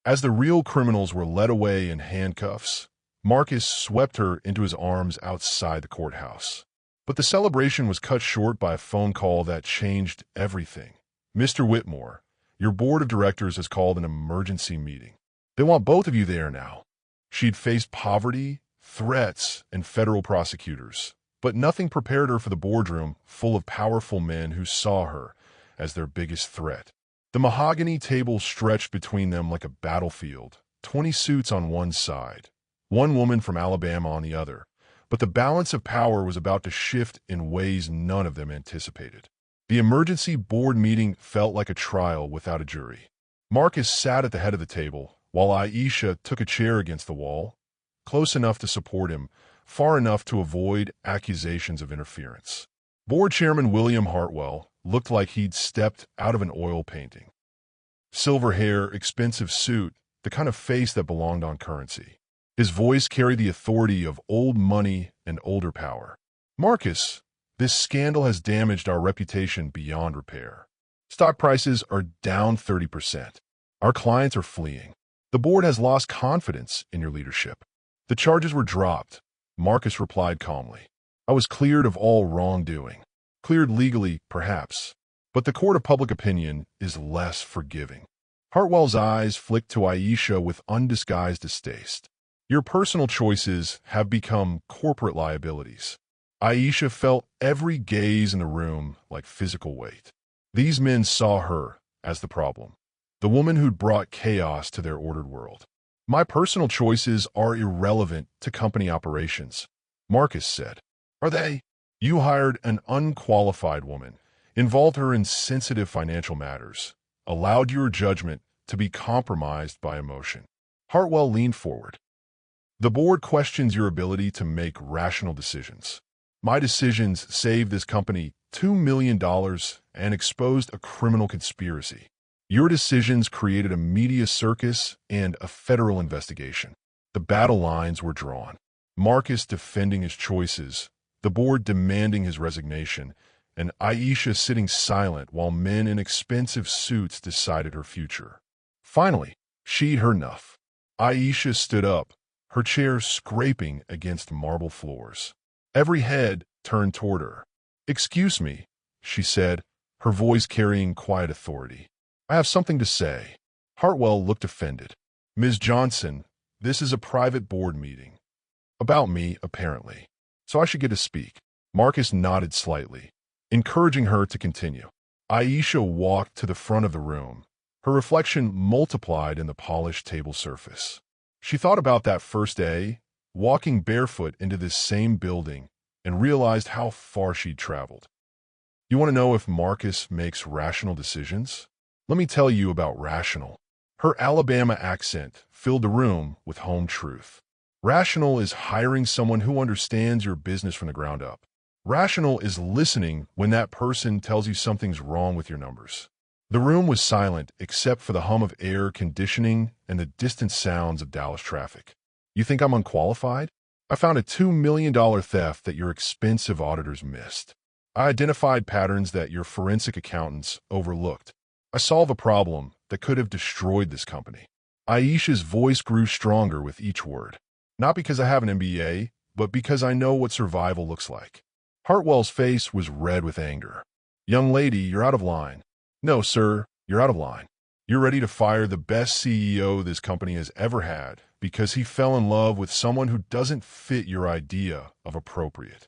As the real criminals were led away in handcuffs, Marcus swept her into his arms outside the courthouse. But the celebration was cut short by a phone call that changed everything. Mr. Whitmore, your board of directors has called an emergency meeting. They want both of you there now. She'd faced poverty, threats, and federal prosecutors, but nothing prepared her for the boardroom full of powerful men who saw her as their biggest threat. The mahogany table stretched between them like a battlefield, 20 suits on one side, one woman from Alabama on the other, but the balance of power was about to shift in ways none of them anticipated. The emergency board meeting felt like a trial without a jury. Marcus sat at the head of the table, while Aisha took a chair against the wall, close enough to support him, far enough to avoid accusations of interference. Board Chairman William Hartwell looked like he'd stepped out of an oil painting. Silver hair, expensive suit, the kind of face that belonged on currency. His voice carried the authority of old money and older power. Marcus, this scandal has damaged our reputation beyond repair. Stock prices are down 30%. Our clients are fleeing. The board has lost confidence in your leadership. The charges were dropped, Marcus replied calmly. I was cleared of all wrongdoing. Cleared legally, perhaps, but the court of public opinion is less forgiving. Hartwell's eyes flicked to Aisha with undisguised distaste. Your personal choices have become corporate liabilities. Aisha felt every gaze in the room like physical weight. These men saw her as the problem, the woman who'd brought chaos to their ordered world. My personal choices are irrelevant to company operations, Marcus said. Are they? You hired an unqualified woman, involved her in sensitive financial matters, allowed your judgment to be compromised by emotion. Hartwell leaned forward. The board questions your ability to make rational decisions. My decisions saved this company $2 million and exposed a criminal conspiracy. Your decisions created a media circus and a federal investigation. The battle lines were drawn. Marcus defending his choices, the board demanding his resignation, and Aisha sitting silent while men in expensive suits decided her future. Finally, she'd heard enough. Aisha stood up, her chair scraping against marble floors. Every head turned toward her. Excuse me, she said, her voice carrying quiet authority. I have something to say. Hartwell looked offended. Ms. Johnson, this is a private board meeting. About me, apparently. So I should get to speak. Marcus nodded slightly, encouraging her to continue. Aisha walked to the front of the room, her reflection multiplied in the polished table surface. She thought about that first day, walking barefoot into this same building, and realized how far she'd traveled. You want to know if Marcus makes rational decisions? Let me tell you about rational. Her Alabama accent filled the room with home truth. Rational is hiring someone who understands your business from the ground up. Rational is listening when that person tells you something's wrong with your numbers. The room was silent except for the hum of air conditioning and the distant sounds of Dallas traffic. You think I'm unqualified? I found a $2 million theft that your expensive auditors missed. I identified patterns that your forensic accountants overlooked. I solved a problem that could have destroyed this company. Aisha's voice grew stronger with each word. Not because I have an MBA, but because I know what survival looks like. Hartwell's face was red with anger. Young lady, you're out of line. No, sir, you're out of line. You're ready to fire the best CEO this company has ever had because he fell in love with someone who doesn't fit your idea of appropriate.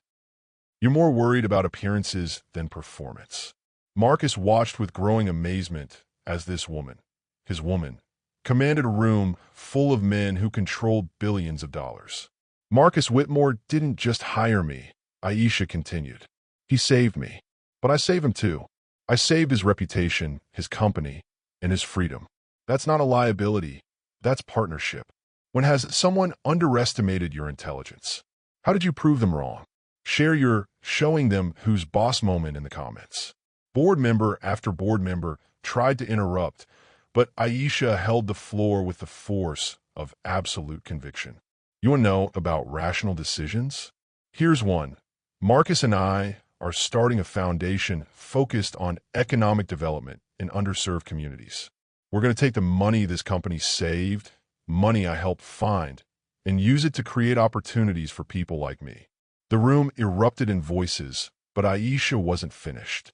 You're more worried about appearances than performance. Marcus watched with growing amazement as this woman, his woman, commanded a room full of men who controlled billions of dollars. Marcus Whitmore didn't just hire me, Aisha continued. He saved me. But I saved him too. I saved his reputation, his company, and his freedom. That's not a liability. That's partnership. When has someone underestimated your intelligence? How did you prove them wrong? Share your showing them who's boss moment in the comments. Board member after board member tried to interrupt, but Aisha held the floor with the force of absolute conviction. You want to know about rational decisions? Here's one. Marcus and I are starting a foundation focused on economic development in underserved communities. We're going to take the money this company saved, money I helped find, and use it to create opportunities for people like me. The room erupted in voices, but Aisha wasn't finished.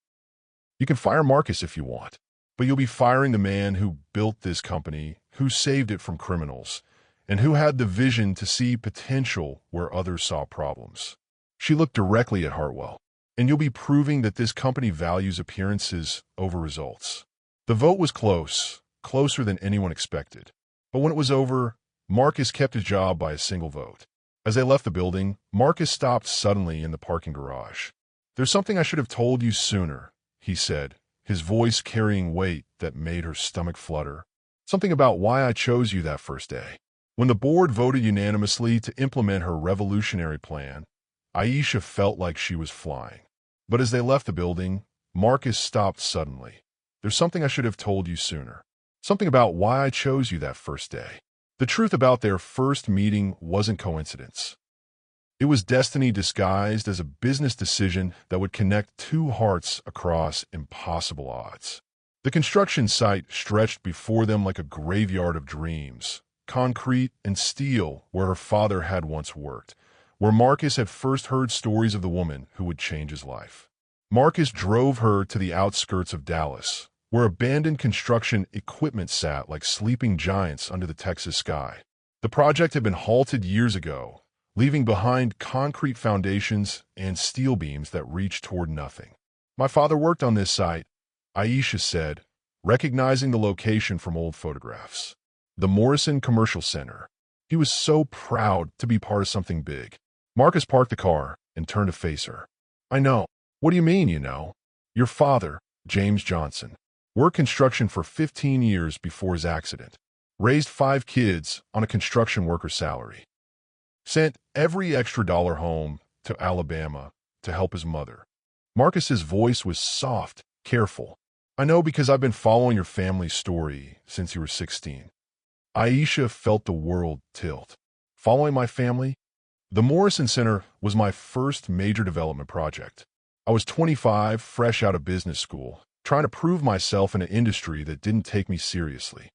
You can fire Marcus if you want, but you'll be firing the man who built this company, who saved it from criminals, and who had the vision to see potential where others saw problems. She looked directly at Hartwell. And you'll be proving that this company values appearances over results. The vote was close, closer than anyone expected. But when it was over, Marcus kept his job by a single vote. As they left the building, Marcus stopped suddenly in the parking garage. There's something I should have told you sooner, he said, his voice carrying weight that made her stomach flutter. Something about why I chose you that first day. When the board voted unanimously to implement her revolutionary plan, Aisha felt like she was flying. But as they left the building, Marcus stopped suddenly. There's something I should have told you sooner. Something about why I chose you that first day. The truth about their first meeting wasn't coincidence. It was destiny disguised as a business decision that would connect two hearts across impossible odds. The construction site stretched before them like a graveyard of dreams, concrete and steel where her father had once worked, where Marcus had first heard stories of the woman who would change his life. Marcus drove her to the outskirts of Dallas, where abandoned construction equipment sat like sleeping giants under the Texas sky. The project had been halted years ago, leaving behind concrete foundations and steel beams that reached toward nothing. My father worked on this site, Aisha said, recognizing the location from old photographs. The Morrison Commercial Center. He was so proud to be part of something big. Marcus parked the car and turned to face her. I know. What do you mean, you know? Your father, James Johnson, worked construction for 15 years before his accident, raised 5 kids on a construction worker's salary, sent every extra dollar home to Alabama to help his mother. Marcus's voice was soft, careful. I know because I've been following your family's story since you were 16. Aisha felt the world tilt. Following my family? The Morrison Center was my first major development project. I was 25, fresh out of business school, trying to prove myself in an industry that didn't take me seriously.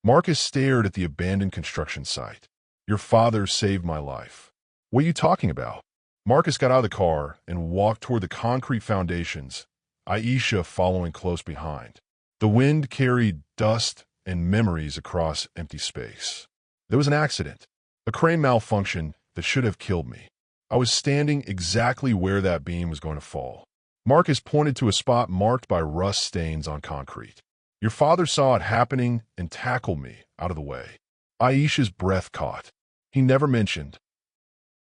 Marcus stared at the abandoned construction site. Your father saved my life. What are you talking about? Marcus got out of the car and walked toward the concrete foundations, Aisha following close behind. The wind carried dust and memories across empty space. There was an accident. A crane malfunctioned, that should have killed me. I was standing exactly where that beam was going to fall. Marcus pointed to a spot marked by rust stains on concrete. Your father saw it happening and tackled me out of the way. Aisha's breath caught. He never mentioned.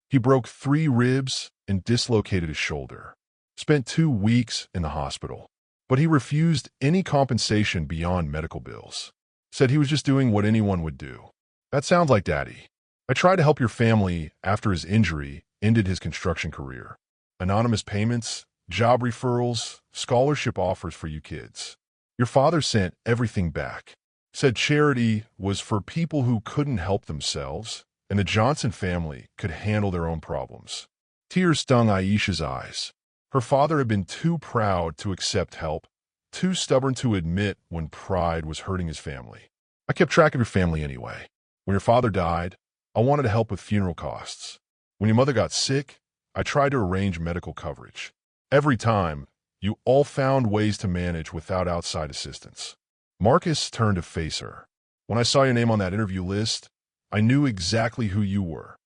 He broke 3 ribs and dislocated his shoulder. Spent 2 weeks in the hospital. But he refused any compensation beyond medical bills. Said he was just doing what anyone would do. That sounds like Daddy. I tried to help your family after his injury ended his construction career. Anonymous payments, job referrals, scholarship offers for you kids. Your father sent everything back. Said charity was for people who couldn't help themselves, and the Johnson family could handle their own problems. Tears stung Aisha's eyes. Her father had been too proud to accept help, too stubborn to admit when pride was hurting his family. I kept track of your family anyway. When your father died, I wanted to help with funeral costs. When your mother got sick, I tried to arrange medical coverage. Every time, you all found ways to manage without outside assistance. Marcus turned to face her. When I saw your name on that interview list, I knew exactly who you were.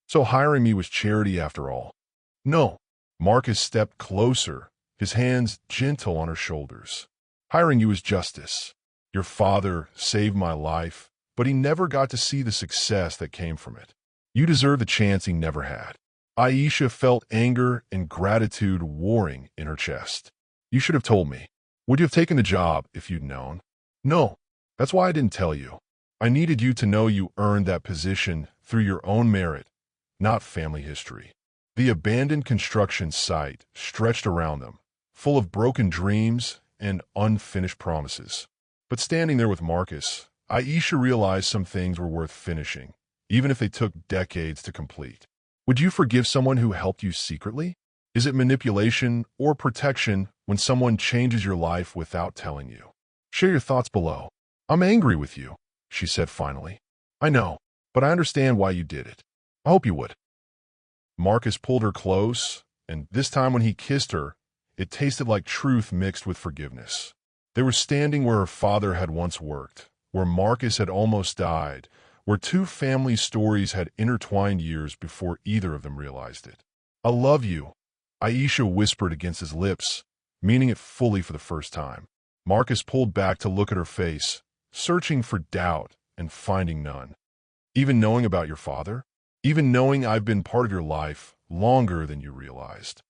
So hiring me was charity after all. No. Marcus stepped closer, his hands gentle on her shoulders. Hiring you is justice. Your father saved my life, but he never got to see the success that came from it. You deserve the chance he never had. Aisha felt anger and gratitude warring in her chest. You should have told me. Would you have taken the job if you'd known? No. That's why I didn't tell you. I needed you to know you earned that position through your own merit, not family history. The abandoned construction site stretched around them, full of broken dreams and unfinished promises. But standing there with Marcus, Aisha realized some things were worth finishing, even if they took decades to complete. Would you forgive someone who helped you secretly? Is it manipulation or protection when someone changes your life without telling you? Share your thoughts below. I'm angry with you, she said finally. I know, but I understand why you did it. I hope you would. Marcus pulled her close, and this time when he kissed her, it tasted like truth mixed with forgiveness. They were standing where her father had once worked, where Marcus had almost died, where 2 family stories had intertwined years before either of them realized it. I love you, Aisha whispered against his lips, meaning it fully for the first time. Marcus pulled back to look at her face, searching for doubt and finding none. Even knowing about your father? Even knowing I've been part of your life longer than you realized.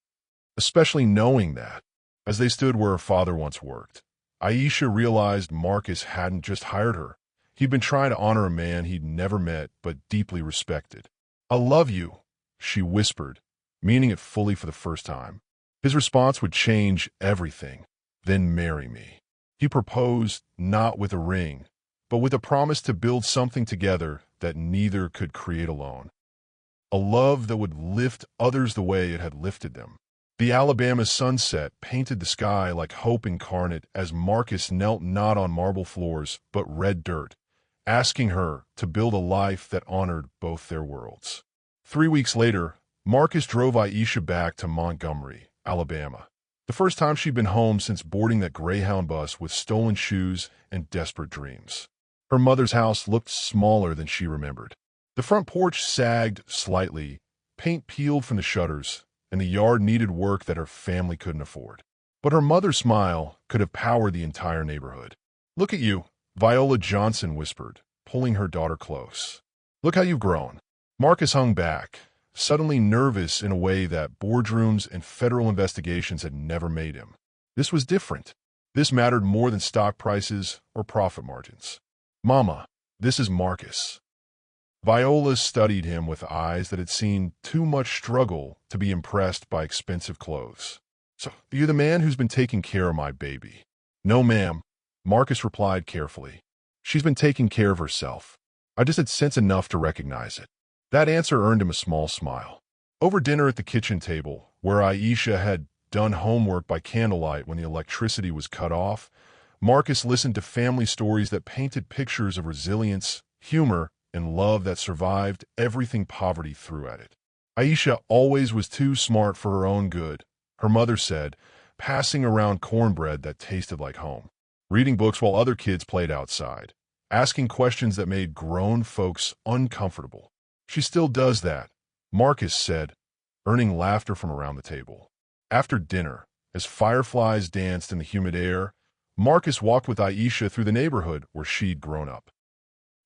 Especially knowing that, as they stood where her father once worked, Aisha realized Marcus hadn't just hired her. He'd been trying to honor a man he'd never met but deeply respected. I love you, she whispered, meaning it fully for the first time. His response would change everything. Then marry me. He proposed not with a ring, but with a promise to build something together that neither could create alone. A love that would lift others the way it had lifted them. The Alabama sunset painted the sky like hope incarnate as Marcus knelt not on marble floors but red dirt, asking her to build a life that honored both their worlds. 3 weeks later, Marcus drove Aisha back to Montgomery, Alabama. The first time she'd been home since boarding that Greyhound bus with stolen shoes and desperate dreams. Her mother's house looked smaller than she remembered. The front porch sagged slightly, paint peeled from the shutters, and the yard needed work that her family couldn't afford. But her mother's smile could have powered the entire neighborhood. Look at you, Viola Johnson whispered, pulling her daughter close. Look how you've grown. Marcus hung back, suddenly nervous in a way that boardrooms and federal investigations had never made him. This was different. This mattered more than stock prices or profit margins. Mama, this is Marcus. Viola studied him with eyes that had seen too much struggle to be impressed by expensive clothes. So, you're the man who's been taking care of my baby? No, ma'am, Marcus replied carefully. She's been taking care of herself. I just had sense enough to recognize it. That answer earned him a small smile. Over dinner at the kitchen table, where Aisha had done homework by candlelight when the electricity was cut off, Marcus listened to family stories that painted pictures of resilience, humor, and love that survived everything poverty threw at it. Aisha always was too smart for her own good, her mother said, passing around cornbread that tasted like home, reading books while other kids played outside, asking questions that made grown folks uncomfortable. She still does that, Marcus said, earning laughter from around the table. After dinner, as fireflies danced in the humid air, Marcus walked with Aisha through the neighborhood where she'd grown up.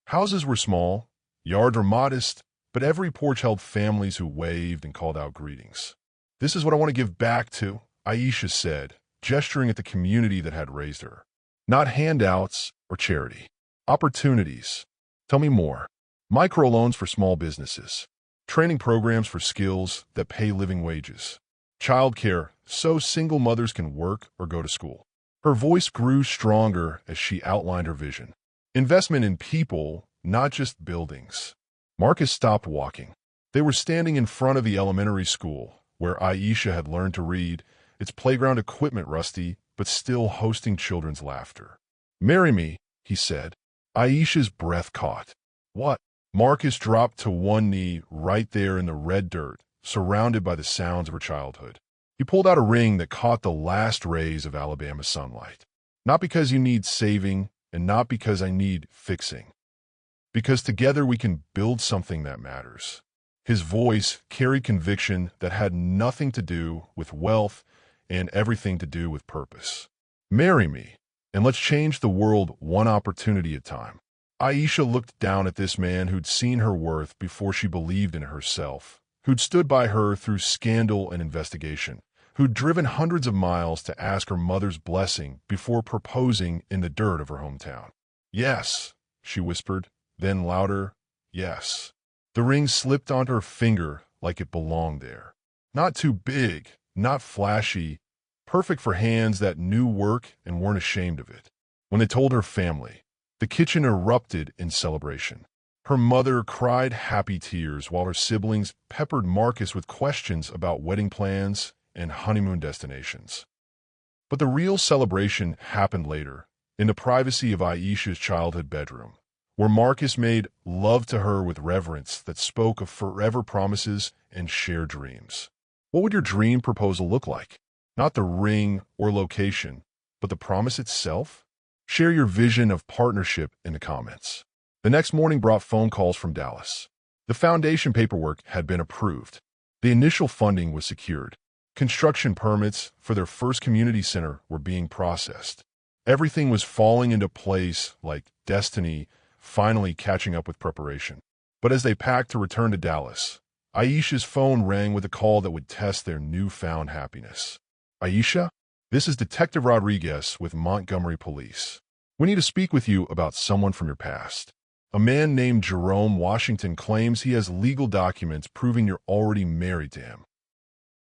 Houses were small, yards were modest, but every porch held families who waved and called out greetings. "This is what I want to give back to," Aisha said, gesturing at the community that had raised her. "Not handouts or charity. Opportunities." "Tell me more." "Microloans for small businesses. Training programs for skills that pay living wages. Childcare so single mothers can work or go to school." Her voice grew stronger as she outlined her vision. Investment in people, not just buildings. Marcus stopped walking. They were standing in front of the elementary school, where Aisha had learned to read, its playground equipment rusty, but still hosting children's laughter. "Marry me," he said. Aisha's breath caught. "What?" Marcus dropped to one knee right there in the red dirt, surrounded by the sounds of her childhood. He pulled out a ring that caught the last rays of Alabama sunlight. "Not because you need saving, and not because I need fixing. Because together we can build something that matters." His voice carried conviction that had nothing to do with wealth and everything to do with purpose. "Marry me, and let's change the world one opportunity at a time." Aisha looked down at this man who'd seen her worth before she believed in herself, who'd stood by her through scandal and investigation, who'd driven hundreds of miles to ask her mother's blessing before proposing in the dirt of her hometown. "Yes," she whispered, then louder, "yes." The ring slipped onto her finger like it belonged there. Not too big, not flashy, perfect for hands that knew work and weren't ashamed of it. When they told her family, the kitchen erupted in celebration. Her mother cried happy tears while her siblings peppered Marcus with questions about wedding plans and honeymoon destinations. But the real celebration happened later, in the privacy of Aisha's childhood bedroom, where Marcus made love to her with reverence that spoke of forever promises and shared dreams. What would your dream proposal look like? Not the ring or location, but the promise itself? Share your vision of partnership in the comments. The next morning brought phone calls from Dallas. The foundation paperwork had been approved. The initial funding was secured. Construction permits for their first community center were being processed. Everything was falling into place like destiny, finally catching up with preparation. But as they packed to return to Dallas, Aisha's phone rang with a call that would test their newfound happiness. "Aisha, this is Detective Rodriguez with Montgomery Police. We need to speak with you about someone from your past. A man named Jerome Washington claims he has legal documents proving you're already married to him."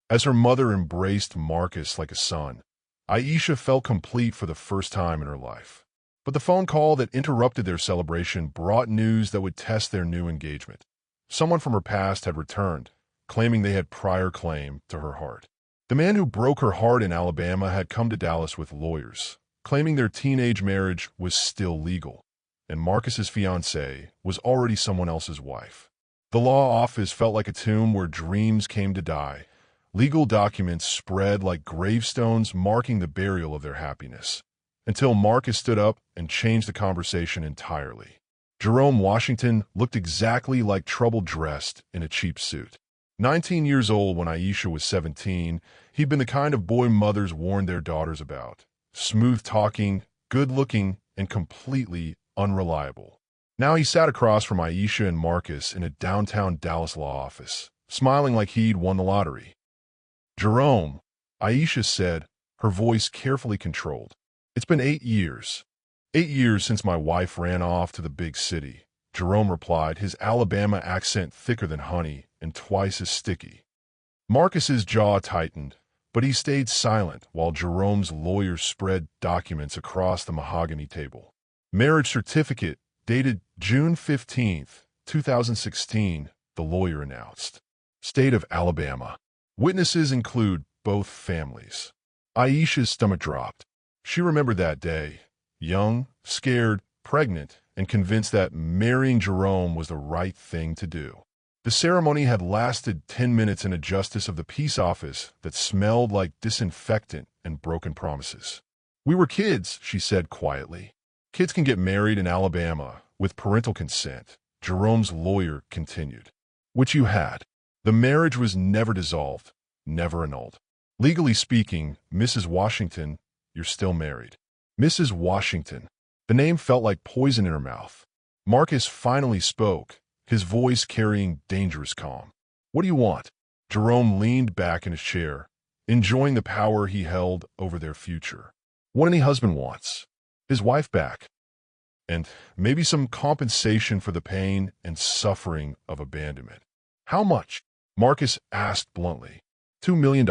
As her mother embraced Marcus like a son, Aisha felt complete for the first time in her life. But the phone call that interrupted their celebration brought news that would test their new engagement. Someone from her past had returned, claiming they had prior claim to her heart. The man who broke her heart in Alabama had come to Dallas with lawyers, claiming their teenage marriage was still legal, and Marcus's fiancée was already someone else's wife. The law office felt like a tomb where dreams came to die. Legal documents spread like gravestones marking the burial of their happiness, until Marcus stood up and changed the conversation entirely. Jerome Washington looked exactly like trouble dressed in a cheap suit. 19 years old when Aisha was 17, he'd been the kind of boy mothers warned their daughters about. Smooth-talking, good-looking, and completely unreliable. Now he sat across from Aisha and Marcus in a downtown Dallas law office, smiling like he'd won the lottery. "Jerome," Aisha said, her voice carefully controlled. "It's been 8 years. 8 years since my wife ran off to the big city," Jerome replied, his Alabama accent thicker than honey and twice as sticky. Marcus's jaw tightened, but he stayed silent while Jerome's lawyer spread documents across the mahogany table. "Marriage certificate dated June 15th, 2016, the lawyer announced. "State of Alabama. Witnesses include both families." Aisha's stomach dropped. She remembered that day, young, scared, pregnant, and convinced that marrying Jerome was the right thing to do. The ceremony had lasted 10 minutes in a justice of the peace office that smelled like disinfectant and broken promises. "We were kids," she said quietly. "Kids can get married in Alabama with parental consent," Jerome's lawyer continued. which you had. The marriage was never dissolved, never annulled. Legally speaking, Mrs. Washington, you're still married. Mrs. Washington. The name felt like poison in her mouth. Marcus finally spoke, his voice carrying dangerous calm. What do you want? Jerome leaned back in his chair, enjoying the power he held over their future. What any husband wants. His wife back. And maybe some compensation for the pain and suffering of abandonment. How much? Marcus asked bluntly. $2 million.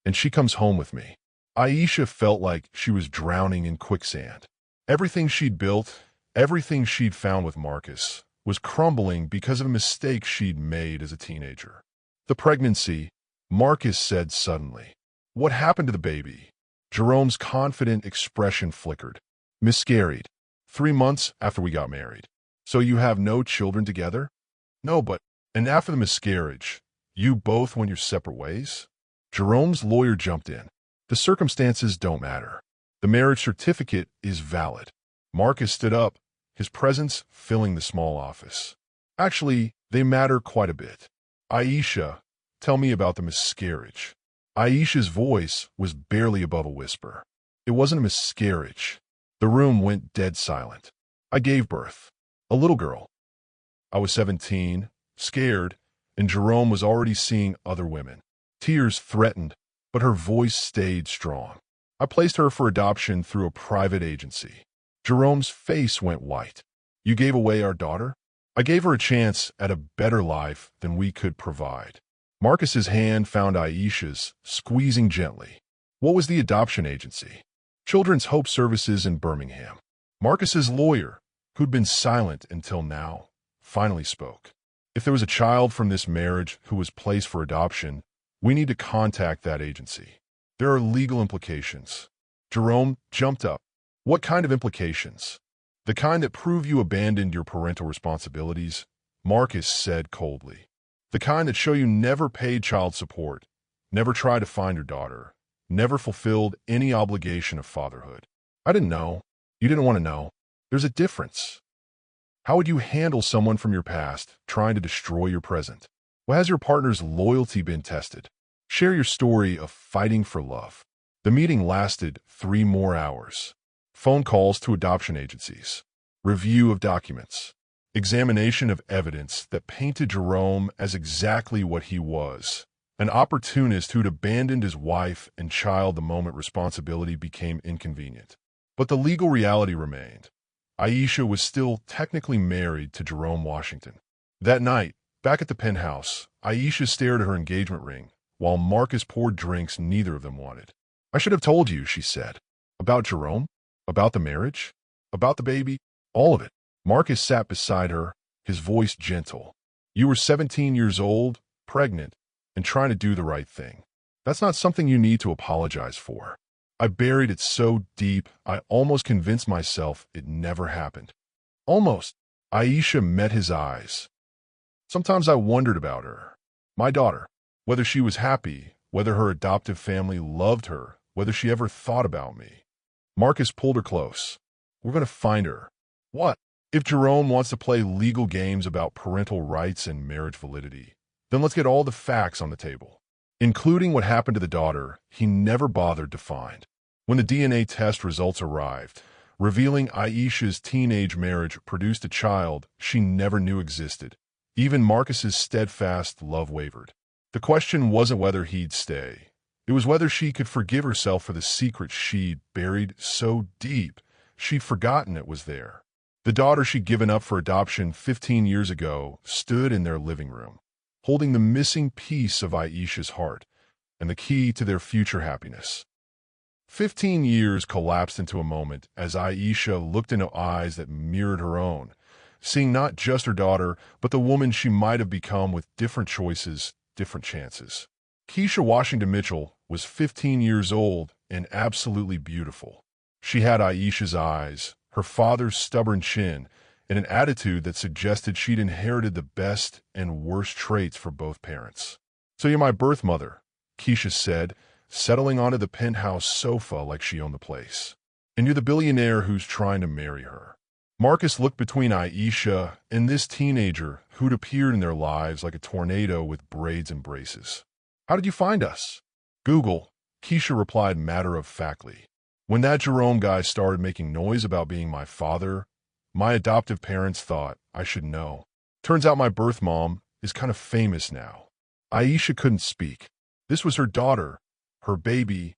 And she comes home with me. Aisha felt like she was drowning in quicksand. Everything she'd built, everything she'd found with Marcus, was crumbling because of a mistake she'd made as a teenager. The pregnancy, Marcus said suddenly. What happened to the baby? Jerome's confident expression flickered. Miscarried. 3 months after we got married. So you have no children together? No, but... And after the miscarriage, you both went your separate ways? Jerome's lawyer jumped in. The circumstances don't matter. The marriage certificate is valid. Marcus stood up, his presence filling the small office. Actually, they matter quite a bit. Aisha, tell me about the miscarriage. Aisha's voice was barely above a whisper. It wasn't a miscarriage. The room went dead silent. I gave birth. A little girl. I was 17, scared, and Jerome was already seeing other women. Tears threatened, but her voice stayed strong. I placed her for adoption through a private agency. Jerome's face went white. You gave away our daughter? I gave her a chance at a better life than we could provide. Marcus's hand found Aisha's, squeezing gently. What was the adoption agency? Children's Hope Services in Birmingham. Marcus's lawyer, who'd been silent until now, finally spoke. If there was a child from this marriage who was placed for adoption, we need to contact that agency. There are legal implications. Jerome jumped up. What kind of implications? The kind that prove you abandoned your parental responsibilities, Marcus said coldly. The kind that show you never paid child support, never tried to find your daughter, never fulfilled any obligation of fatherhood. I didn't know. You didn't want to know. There's a difference. How would you handle someone from your past trying to destroy your present? Well, has your partner's loyalty been tested? Share your story of fighting for love. The meeting lasted 3 more hours. Phone calls to adoption agencies. Review of documents. Examination of evidence that painted Jerome as exactly what he was. An opportunist who'd abandoned his wife and child the moment responsibility became inconvenient. But the legal reality remained. Aisha was still technically married to Jerome Washington. That night, back at the penthouse, Aisha stared at her engagement ring, while Marcus poured drinks neither of them wanted. I should have told you, she said. About Jerome? About the marriage? About the baby? All of it. Marcus sat beside her, his voice gentle. You were 17 years old, pregnant, and trying to do the right thing. That's not something you need to apologize for. I buried it so deep, I almost convinced myself it never happened. Almost. Aisha met his eyes. Sometimes I wondered about her. My daughter. Whether she was happy, whether her adoptive family loved her, whether she ever thought about me. Marcus pulled her close. We're going to find her. What? If Jerome wants to play legal games about parental rights and marriage validity, then let's get all the facts on the table, including what happened to the daughter he never bothered to find. When the DNA test results arrived, revealing Aisha's teenage marriage produced a child she never knew existed, even Marcus's steadfast love wavered. The question wasn't whether he'd stay. It was whether she could forgive herself for the secret she'd buried so deep she'd forgotten it was there. The daughter she'd given up for adoption 15 years ago stood in their living room, holding the missing piece of Aisha's heart and the key to their future happiness. 15 years collapsed into a moment as Aisha looked into eyes that mirrored her own, seeing not just her daughter, but the woman she might have become with different choices, different chances. Keisha Washington Mitchell was 15 years old and absolutely beautiful. She had Aisha's eyes, her father's stubborn chin, and an attitude that suggested she'd inherited the best and worst traits for both parents. So you're my birth mother, Keisha said, settling onto the penthouse sofa like she owned the place. And you're the billionaire who's trying to marry her. Marcus looked between Aisha and this teenager who'd appeared in their lives like a tornado with braids and braces. "How did you find us?" "Google," Keisha replied matter-of-factly. "When that Jerome guy started making noise about being my father, my adoptive parents thought I should know. Turns out my birth mom is kind of famous now." Aisha couldn't speak. This was her daughter, her baby,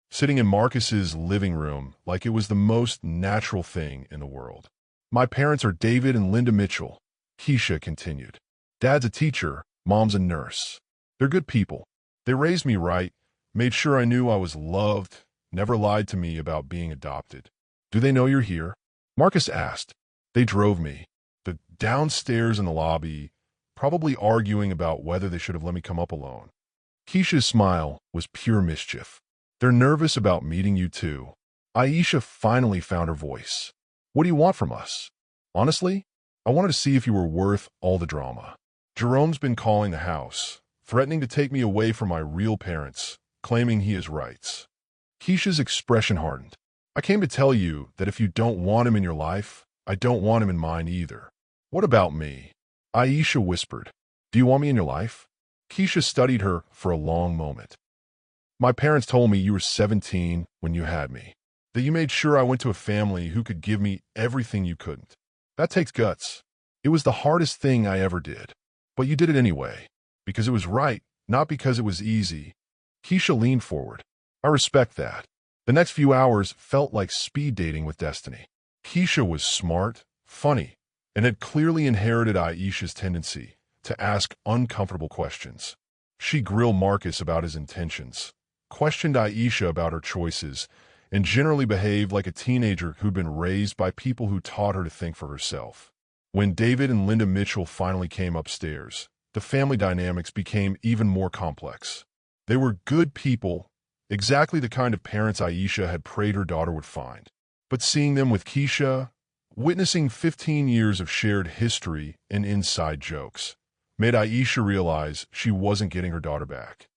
sitting in Marcus's living room like it was the most natural thing in the world. "My parents are David and Linda Mitchell," Keisha continued. "Dad's a teacher, mom's a nurse. They're good people. They raised me right, made sure I knew I was loved, never lied to me about being adopted." "Do they know you're here?" Marcus asked. "They drove me. The downstairs in the lobby, probably arguing about whether they should have let me come up alone." Keisha's smile was pure mischief. "They're nervous about meeting you too." Aisha finally found her voice. "What do you want from us?" "Honestly, I wanted to see if you were worth all the drama. Jerome's been calling the house, threatening to take me away from my real parents, claiming he has rights." Keisha's expression hardened. "I came to tell you that if you don't want him in your life, I don't want him in mine either." "What about me?" Aisha whispered. "Do you want me in your life?" Keisha studied her for a long moment. "My parents told me you were 17 when you had me, that you made sure I went to a family who could give me everything you couldn't. That takes guts. It was the hardest thing I ever did. But you did it anyway, because it was right, not because it was easy." Keisha leaned forward. "I respect that." The next few hours felt like speed dating with destiny. Keisha was smart, funny, and had clearly inherited Aisha's tendency to ask uncomfortable questions. She grilled Marcus about his intentions, questioned Aisha about her choices, and generally behaved like a teenager who'd been raised by people who taught her to think for herself. When David and Linda Mitchell finally came upstairs, the family dynamics became even more complex. They were good people, exactly the kind of parents Aisha had prayed her daughter would find. But seeing them with Keisha, witnessing 15 years of shared history and inside jokes, made Aisha realize she wasn't getting her daughter back.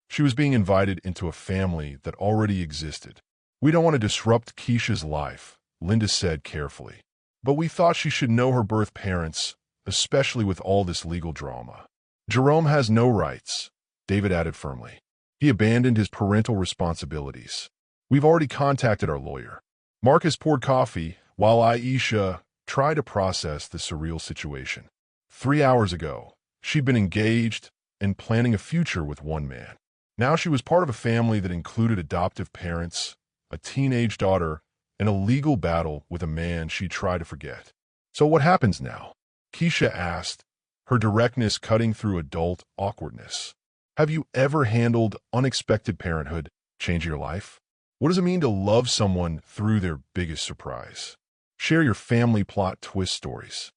She was being invited into a family that already existed. "We don't want to disrupt Keisha's life," Linda said carefully. "But we thought she should know her birth parents, especially with all this legal drama." "Jerome has no rights," David added firmly. "He abandoned his parental responsibilities. We've already contacted our lawyer." Marcus poured coffee while Aisha tried to process the surreal situation. 3 hours ago, she'd been engaged and planning a future with one man. Now she was part of a family that included adoptive parents, a teenage daughter, and a legal battle with a man she tried to forget. "So what happens now?" Keisha asked, her directness cutting through adult awkwardness. "Have you ever handled unexpected parenthood change your life? What does it mean to love someone through their biggest surprise? Share your family plot twist stories."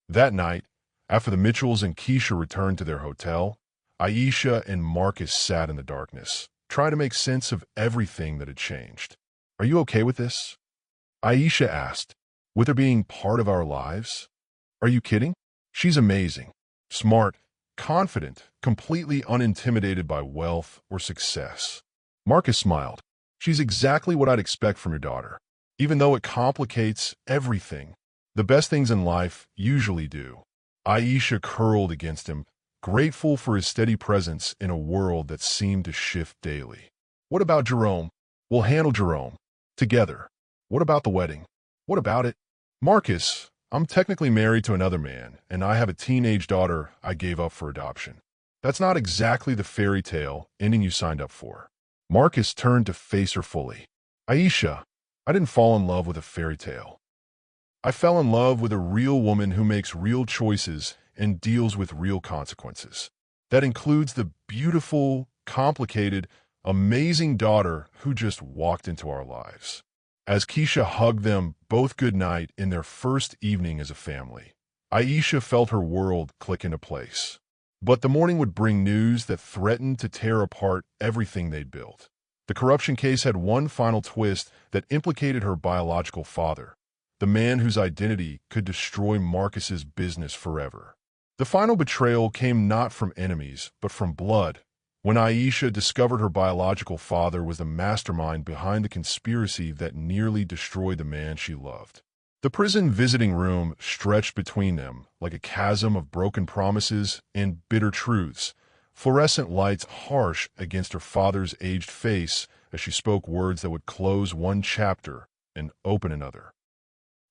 That night, after the Mitchells and Keisha returned to their hotel, Aisha and Marcus sat in the darkness, trying to make sense of everything that had changed. "Are you okay with this?" Aisha asked, "With her being part of our lives?" "Are you kidding? She's amazing, smart, confident, completely unintimidated by wealth or success." Marcus smiled. "She's exactly what I'd expect from your daughter, even though it complicates everything. The best things in life usually do." Aisha curled against him, grateful for his steady presence in a world that seemed to shift daily. "What about Jerome?" "We'll handle Jerome. Together." "What about the wedding?" "What about it?" "Marcus, I'm technically married to another man, and I have a teenage daughter I gave up for adoption. That's not exactly the fairy tale ending you signed up for." Marcus turned to face her fully. "Aisha, I didn't fall in love with a fairy tale. I fell in love with a real woman who makes real choices and deals with real consequences. That includes the beautiful, complicated, amazing daughter who just walked into our lives." As Keisha hugged them both goodnight in their first evening as a family, Aisha felt her world click into place. But the morning would bring news that threatened to tear apart everything they'd built. The corruption case had one final twist that implicated her biological father, the man whose identity could destroy Marcus's business forever. The final betrayal came not from enemies, but from blood, when Aisha discovered her biological father was the mastermind behind the conspiracy that nearly destroyed the man she loved. The prison visiting room stretched between them like a chasm of broken promises and bitter truths, fluorescent lights harsh against her father's aged face as she spoke words that would close one chapter and open another.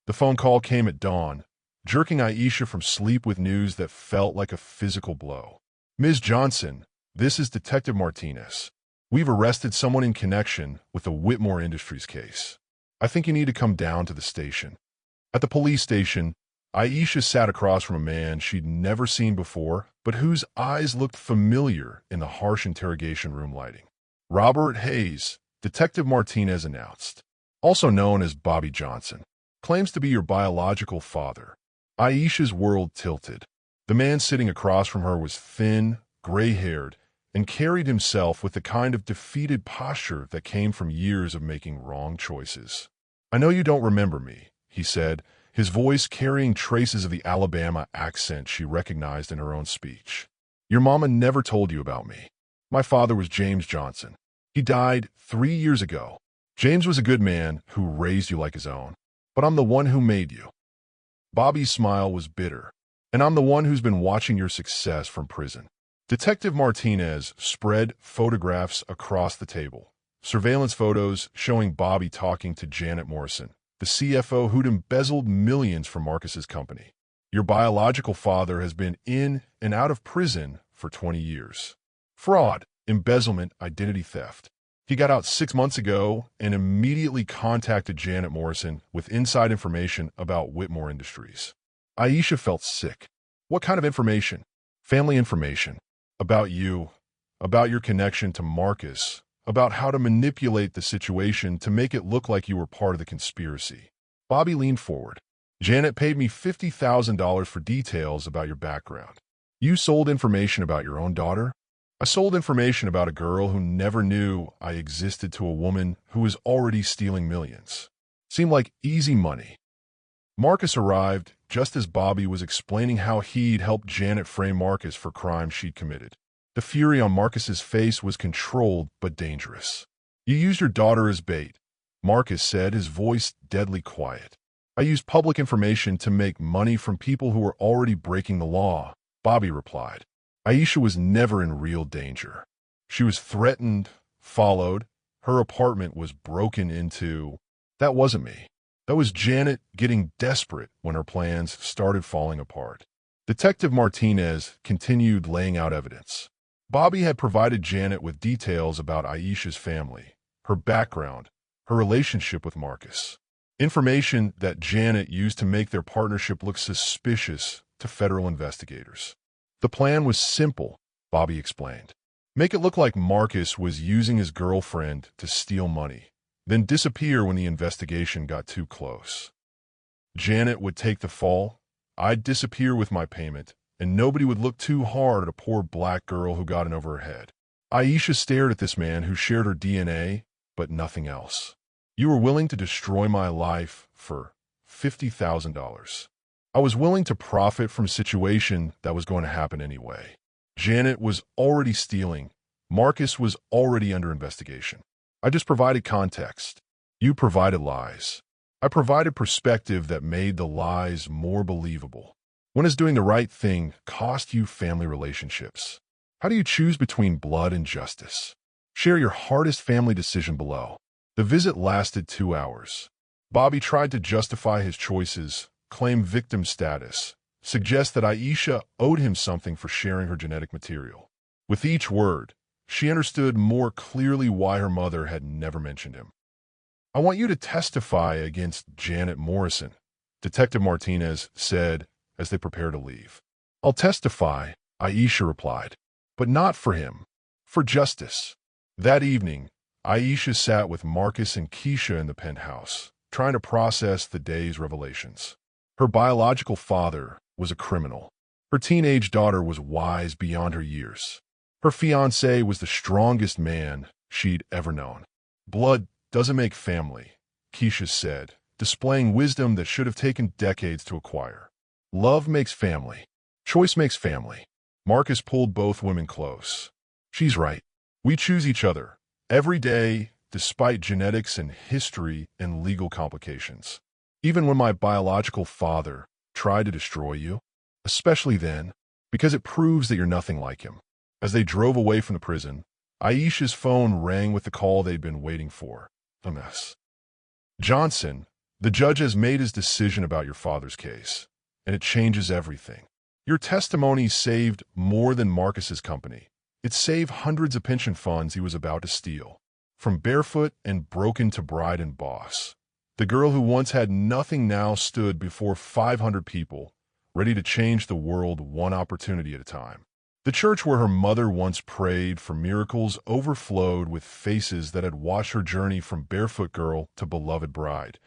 The phone call came at dawn, jerking Aisha from sleep with news that felt like a physical blow. "Ms. Johnson, this is Detective Martinez. We've arrested someone in connection with the Whitmore Industries case. I think you need to come down to the station." At the police station, Aisha sat across from a man she'd never seen before, but whose eyes looked familiar in the harsh interrogation room lighting. "Robert Hayes," Detective Martinez announced, "also known as Bobby Johnson, claims to be your biological father." Aisha's world tilted. The man sitting across from her was thin, gray-haired, and carried himself with the kind of defeated posture that came from years of making wrong choices. "I know you don't remember me," he said, his voice carrying traces of the Alabama accent she recognized in her own speech. "Your mama never told you about me. My father was James Johnson. He died 3 years ago. James was a good man who raised you like his own, but I'm the one who made you." Bobby's smile was bitter. "And I'm the one who's been watching your success from prison." Detective Martinez spread photographs across the table, surveillance photos showing Bobby talking to Janet Morrison, the CFO who'd embezzled millions from Marcus's company. "Your biological father has been in and out of prison for 20 years. Fraud, embezzlement, identity theft. He got out 6 months ago and immediately contacted Janet Morrison with inside information about Whitmore Industries." Aisha felt sick. "What kind of information?" "Family information. About you, about your connection to Marcus, about how to manipulate the situation to make it look like you were part of the conspiracy." Bobby leaned forward. "Janet paid me $50,000 for details about your background. You sold information about your own daughter?" "I sold information about a girl who never knew I existed to a woman who was already stealing millions. Seemed like easy money." Marcus arrived just as Bobby was explaining how he'd helped Janet frame Marcus for crimes she'd committed. The fury on Marcus's face was controlled but dangerous. "You used your daughter as bait," Marcus said, his voice deadly quiet. "I used public information to make money from people who were already breaking the law," Bobby replied. Aisha was never in real danger. She was threatened, followed. Her apartment was broken into. That wasn't me. That was Janet getting desperate when her plans started falling apart. Detective Martinez continued laying out evidence. Bobby had provided Janet with details about Aisha's family, her background, her relationship with Marcus. Information that Janet used to make their partnership look suspicious to federal investigators. "The plan was simple," Bobby explained. "Make it look like Marcus was using his girlfriend to steal money, then disappear when the investigation got too close. Janet would take the fall, I'd disappear with my payment, and nobody would look too hard at a poor black girl who got in over her head." Aisha stared at this man who shared her DNA, but nothing else. "You were willing to destroy my life for $50,000. I was willing to profit from a situation that was going to happen anyway. Janet was already stealing. Marcus was already under investigation. I just provided context. You provided lies. I provided perspective that made the lies more believable. When is doing the right thing cost you family relationships? How do you choose between blood and justice? Share your hardest family decision below." The visit lasted 2 hours. Bobby tried to justify his choices, claim victim status, suggest that Aisha owed him something for sharing her genetic material. With each word, she understood more clearly why her mother had never mentioned him. "I want you to testify against Janet Morrison," Detective Martinez said as they prepared to leave. "I'll testify," Aisha replied, "but not for him, for justice." That evening, Aisha sat with Marcus and Keisha in the penthouse, trying to process the day's revelations. Her biological father was a criminal. Her teenage daughter was wise beyond her years. Her fiancé was the strongest man she'd ever known. "Blood doesn't make family," Keisha said, displaying wisdom that should have taken decades to acquire. "Love makes family. Choice makes family." Marcus pulled both women close. "She's right. We choose each other every day, despite genetics and history and legal complications." Even when my biological father tried to destroy you, especially then, because it proves that you're nothing like him. As they drove away from the prison, Aisha's phone rang with the call they'd been waiting for. A mess. Johnson, the judge has made his decision about your father's case, and it changes everything. Your testimony saved more than Marcus's company. It saved hundreds of pension funds he was about to steal. From barefoot and broken to bride and boss, the girl who once had nothing now stood before 500 people, ready to change the world one opportunity at a time. The church where her mother once prayed for miracles overflowed with faces that had watched her journey from barefoot girl to beloved bride,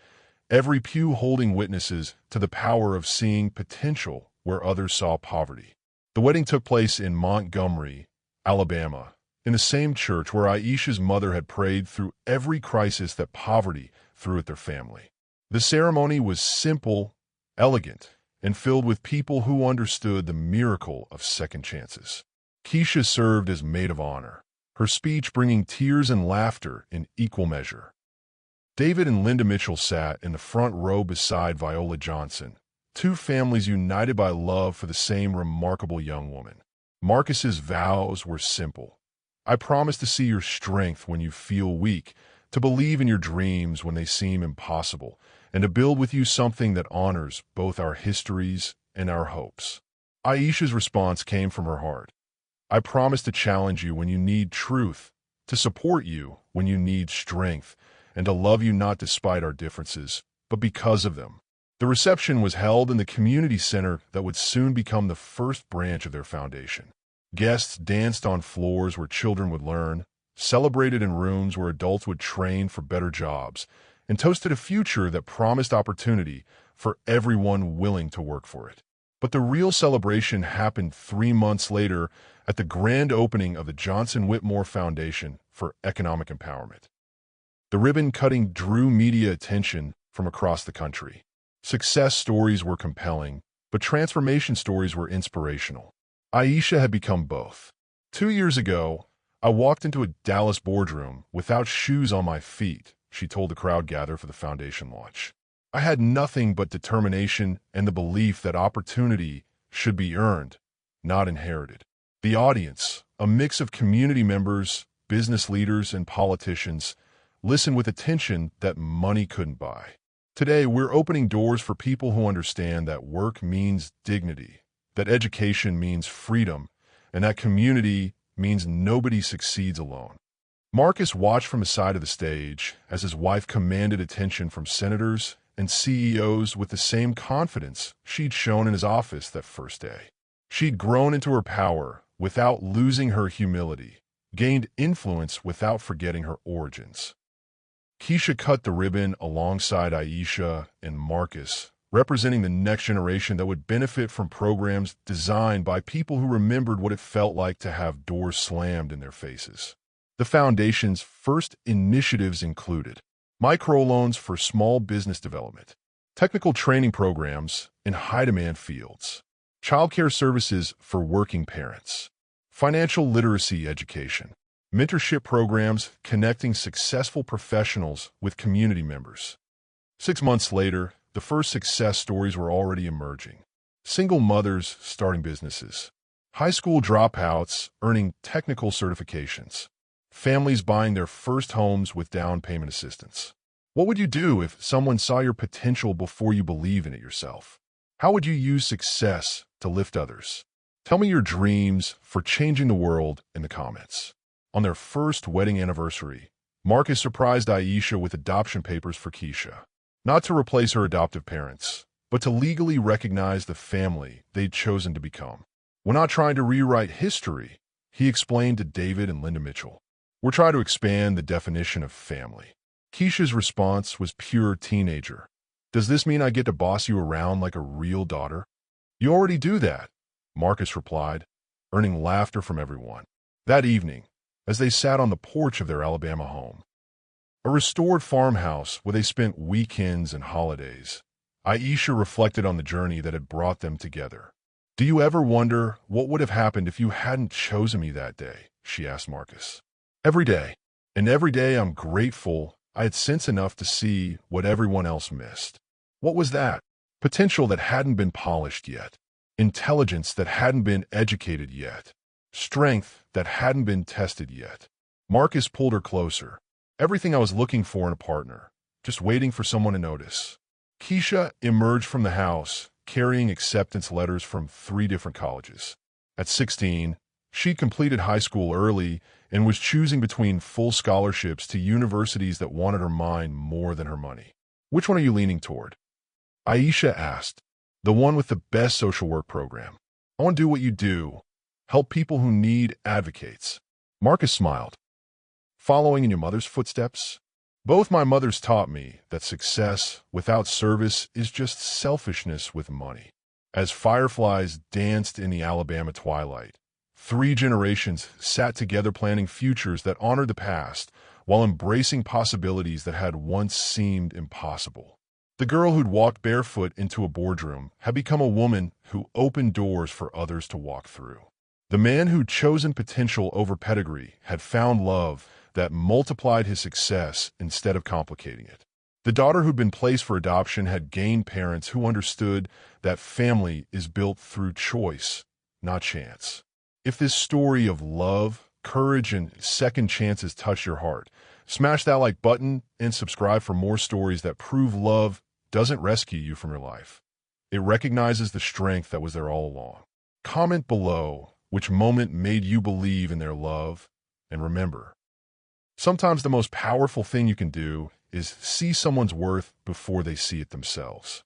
every pew holding witnesses to the power of seeing potential where others saw poverty. The wedding took place in Montgomery, Alabama, in the same church where Aisha's mother had prayed through every crisis that poverty threw at their family. The ceremony was simple, elegant, and filled with people who understood the miracle of second chances. Keisha served as maid of honor, her speech bringing tears and laughter in equal measure. David and Linda Mitchell sat in the front row beside Viola Johnson, two families united by love for the same remarkable young woman. Marcus's vows were simple. I promise to see your strength when you feel weak, to believe in your dreams when they seem impossible, and to build with you something that honors both our histories and our hopes. Aisha's response came from her heart. I promise to challenge you when you need truth, to support you when you need strength, and to love you not despite our differences, but because of them. The reception was held in the community center that would soon become the first branch of their foundation. Guests danced on floors where children would learn, celebrated in rooms where adults would train for better jobs, and toasted a future that promised opportunity for everyone willing to work for it. But the real celebration happened 3 months later at the grand opening of the Johnson Whitmore Foundation for Economic Empowerment. The ribbon-cutting drew media attention from across the country. Success stories were compelling, but transformation stories were inspirational. Aisha had become both. 2 years ago, I walked into a Dallas boardroom without shoes on my feet, she told the crowd gathered for the foundation launch. I had nothing but determination and the belief that opportunity should be earned, not inherited. The audience, a mix of community members, business leaders, and politicians, listened with attention that money couldn't buy. Today, we're opening doors for people who understand that work means dignity, that education means freedom, and that community means nobody succeeds alone. Marcus watched from the side of the stage as his wife commanded attention from senators and CEOs with the same confidence she'd shown in his office that first day. She'd grown into her power without losing her humility, gained influence without forgetting her origins. Keisha cut the ribbon alongside Aisha and Marcus, representing the next generation that would benefit from programs designed by people who remembered what it felt like to have doors slammed in their faces. The foundation's first initiatives included microloans for small business development, technical training programs in high-demand fields, childcare services for working parents, financial literacy education, mentorship programs connecting successful professionals with community members. 6 months later, the first success stories were already emerging. Single mothers starting businesses, high school dropouts earning technical certifications, families buying their first homes with down payment assistance. What would you do if someone saw your potential before you believe in it yourself? How would you use success to lift others? Tell me your dreams for changing the world in the comments. On their first wedding anniversary, Marcus surprised Aisha with adoption papers for Keisha. Not to replace her adoptive parents, but to legally recognize the family they'd chosen to become. We're not trying to rewrite history, he explained to David and Linda Mitchell. We're trying to expand the definition of family. Keisha's response was pure teenager. Does this mean I get to boss you around like a real daughter? You already do that, Marcus replied, earning laughter from everyone. That evening, as they sat on the porch of their Alabama home, a restored farmhouse where they spent weekends and holidays, Aisha reflected on the journey that had brought them together. Do you ever wonder what would have happened if you hadn't chosen me that day? She asked Marcus. Every day. And every day I'm grateful I had sense enough to see what everyone else missed. What was that? Potential that hadn't been polished yet. Intelligence that hadn't been educated yet. Strength that hadn't been tested yet. Marcus pulled her closer. Everything I was looking for in a partner, just waiting for someone to notice. Keisha emerged from the house, carrying acceptance letters from 3 different colleges. At 16, she completed high school early and was choosing between full scholarships to universities that wanted her mind more than her money. Which one are you leaning toward? Aisha asked. The one with the best social work program. I want to do what you do. Help people who need advocates. Marcus smiled. Following in your mother's footsteps? Both my mothers taught me that success without service is just selfishness with money. As fireflies danced in the Alabama twilight, 3 generations sat together planning futures that honored the past while embracing possibilities that had once seemed impossible. The girl who'd walked barefoot into a boardroom had become a woman who opened doors for others to walk through. The man who'd chosen potential over pedigree had found love that multiplied his success instead of complicating it. The daughter who'd been placed for adoption had gained parents who understood that family is built through choice, not chance. If this story of love, courage, and second chances touched your heart, smash that like button and subscribe for more stories that prove love doesn't rescue you from your life. It recognizes the strength that was there all along. Comment below which moment made you believe in their love, and remember, sometimes the most powerful thing you can do is see someone's worth before they see it themselves.